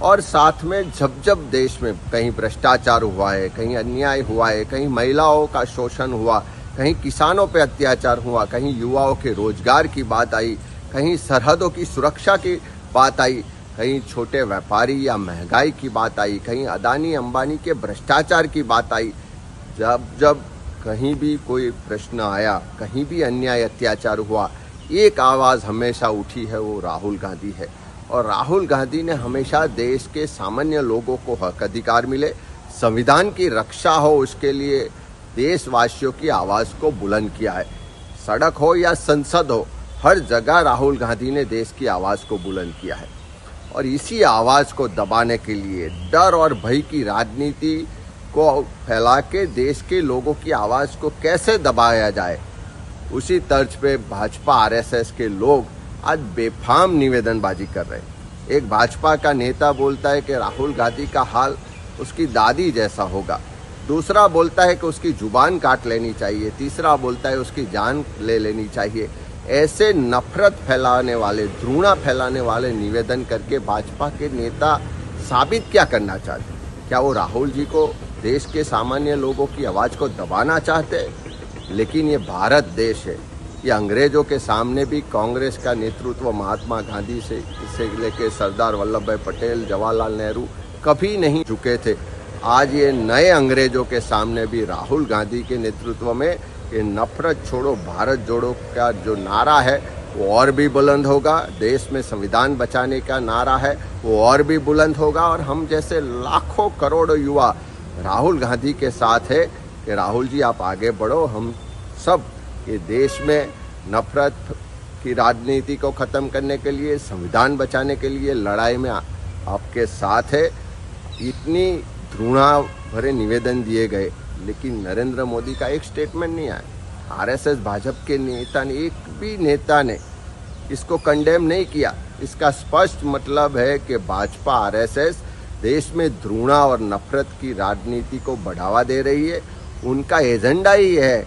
और साथ में जब जब देश में कहीं भ्रष्टाचार हुआ है, कहीं अन्याय हुआ है, कहीं महिलाओं का शोषण हुआ, कहीं किसानों पे अत्याचार हुआ, कहीं युवाओं के रोजगार की बात आई, कहीं सरहदों की सुरक्षा की बात आई, कहीं छोटे व्यापारी या महंगाई की बात आई, कहीं अदानी अंबानी के भ्रष्टाचार की बात आई, जब जब कहीं भी कोई प्रश्न आया, कहीं भी अन्याय अत्याचार हुआ, एक आवाज हमेशा उठी है, वो राहुल गांधी है। और राहुल गांधी ने हमेशा देश के सामान्य लोगों को हक अधिकार मिले, संविधान की रक्षा हो, उसके लिए देशवासियों की आवाज को बुलंद किया है। सड़क हो या संसद हो, हर जगह राहुल गांधी ने देश की आवाज को बुलंद किया है। और इसी आवाज को दबाने के लिए डर और भय की राजनीति को फैला के देश के लोगों की आवाज को कैसे दबाया जाए, उसी तर्ज पे भाजपा आरएसएस के लोग आज बेफाम निवेदनबाजी कर रहे हैं। एक भाजपा का नेता बोलता है कि राहुल गांधी का हाल उसकी दादी जैसा होगा, दूसरा बोलता है कि उसकी जुबान काट लेनी चाहिए, तीसरा बोलता है उसकी जान ले लेनी चाहिए। ऐसे नफरत फैलाने वाले, घृणा फैलाने वाले निवेदन करके भाजपा के नेता साबित क्या करना चाहते हैं? क्या वो राहुल जी को देश के सामान्य लोगों की आवाज को दबाना चाहते हैं? लेकिन ये भारत देश है, ये अंग्रेजों के सामने भी कांग्रेस का नेतृत्व महात्मा गांधी से लेके सरदार वल्लभ भाई पटेल, जवाहरलाल नेहरू कभी नहीं झुके थे। आज ये नए अंग्रेजों के सामने भी राहुल गांधी के नेतृत्व में ये नफरत छोड़ो भारत जोड़ो का जो नारा है वो और भी बुलंद होगा। देश में संविधान बचाने का नारा है वो और भी बुलंद होगा। और हम जैसे लाखों करोड़ों युवा राहुल गांधी के साथ है कि राहुल जी आप आगे बढ़ो। हम सब ये देश में नफरत की राजनीति को खत्म करने के लिए, संविधान बचाने के लिए लड़ाई में आपके साथ है। इतनी घृणा भरे निवेदन दिए गए लेकिन नरेंद्र मोदी का एक स्टेटमेंट नहीं आया। आरएसएस भाजपा के नेता ने, एक भी नेता ने इसको कंडेम नहीं किया। इसका स्पष्ट मतलब है कि भाजपा आरएसएस देश में घृणा और नफरत की राजनीति को बढ़ावा दे रही है। उनका एजेंडा ही है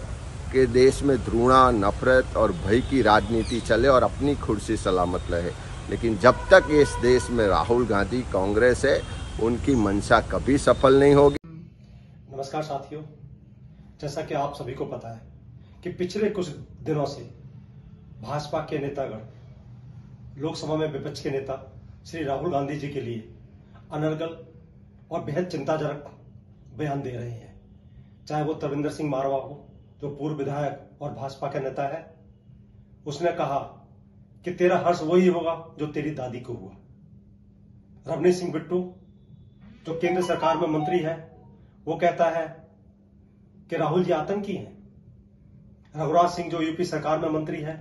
कि देश में घृणा, नफरत और भय की राजनीति चले और अपनी कुर्सी सलामत रहे। लेकिन जब तक इस देश में राहुल गांधी कांग्रेस है, उनकी मंशा कभी सफल नहीं होगी। नमस्कार साथियों, जैसा कि आप सभी को पता है कि पिछले कुछ दिनों से भाजपा के नेतागण लोकसभा में विपक्ष के नेता श्री राहुल गांधी जी के लिए अनर्गल और बेहद चिंताजनक बयान दे रहे हैं। चाहे वो तरविंदर सिंह मारवा हो, जो पूर्व विधायक और भाजपा का नेता है, उसने कहा कि तेरा हर्ष वही होगा जो तेरी दादी को हुआ। रवनीत सिंह बिट्टू जो केंद्र सरकार में मंत्री है, वो कहता है कि राहुल जी आतंकी हैं। रघुराज सिंह जो यूपी सरकार में मंत्री है,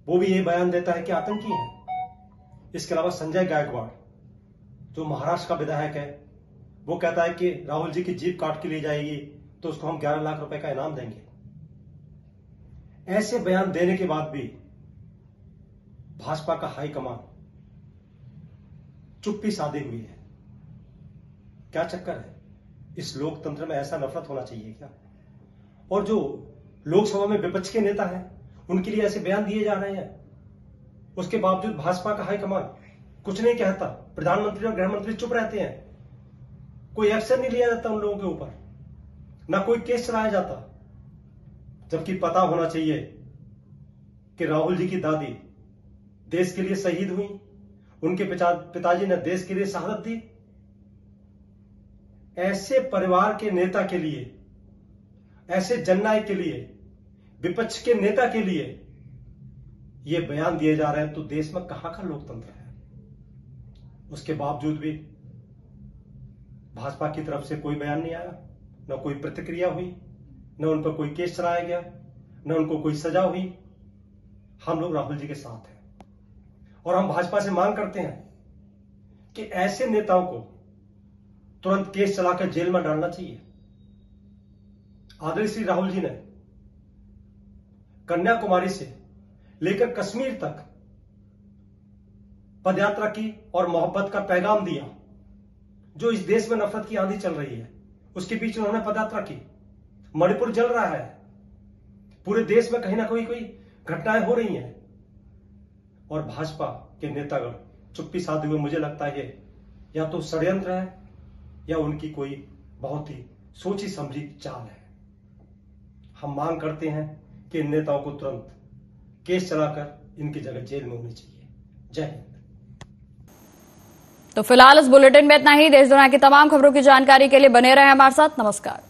वो भी ये बयान देता है कि आतंकी हैं। इसके अलावा संजय गायकवाड़ जो महाराष्ट्र का विधायक है, वो कहता है कि राहुल जी की जीप काट के ली जाएगी तो उसको हम 11 लाख रुपए का इनाम देंगे। ऐसे बयान देने के बाद भी भाजपा का हाईकमान चुप्पी साधे हुई है। क्या चक्कर है? इस लोकतंत्र में ऐसा नफरत होना चाहिए क्या? और जो लोकसभा में विपक्ष के नेता हैं, उनके लिए ऐसे बयान दिए जा रहे हैं, उसके बावजूद भाजपा का हाईकमान कुछ नहीं कहता। प्रधानमंत्री और गृह मंत्री चुप रहते हैं, कोई एक्शन नहीं लिया जाता उन लोगों के ऊपर, ना कोई केस चलाया जाता। जबकि पता होना चाहिए कि राहुल जी की दादी देश के लिए शहीद हुई, उनके पिताजी ने देश के लिए शहादत दी। ऐसे परिवार के नेता के लिए, ऐसे जननायक के लिए, विपक्ष के नेता के लिए ये बयान दिए जा रहे हैं, तो देश में कहां का लोकतंत्र है? उसके बावजूद भी भाजपा की तरफ से कोई बयान नहीं आया, न कोई प्रतिक्रिया हुई, न उन पर कोई केस चलाया गया, न उनको कोई सजा हुई। हम लोग राहुल जी के साथ हैं और हम भाजपा से मांग करते हैं कि ऐसे नेताओं को तुरंत केस चलाकर जेल में डालना चाहिए। आदरणीय श्री राहुल जी ने कन्याकुमारी से लेकर कश्मीर तक पदयात्रा की और मोहब्बत का पैगाम दिया। जो इस देश में नफरत की आंधी चल रही है, उसके बीच उन्होंने पदयात्रा की। मणिपुर जल रहा है, पूरे देश में कहीं ना कोई घटनाएं हो रही हैं, और भाजपा के नेतागण चुप्पी साधे हुए, मुझे लगता है या तो षड्यंत्र है या उनकी कोई बहुत ही सोची समझी चाल है। हम मांग करते हैं कि इन नेताओं को तुरंत केस चलाकर इनकी जगह जेल में होनी चाहिए। जय हिंद। तो फिलहाल इस बुलेटिन में इतना ही। देश दुनिया की तमाम खबरों की जानकारी के लिए बने रहे हमारे साथ। नमस्कार।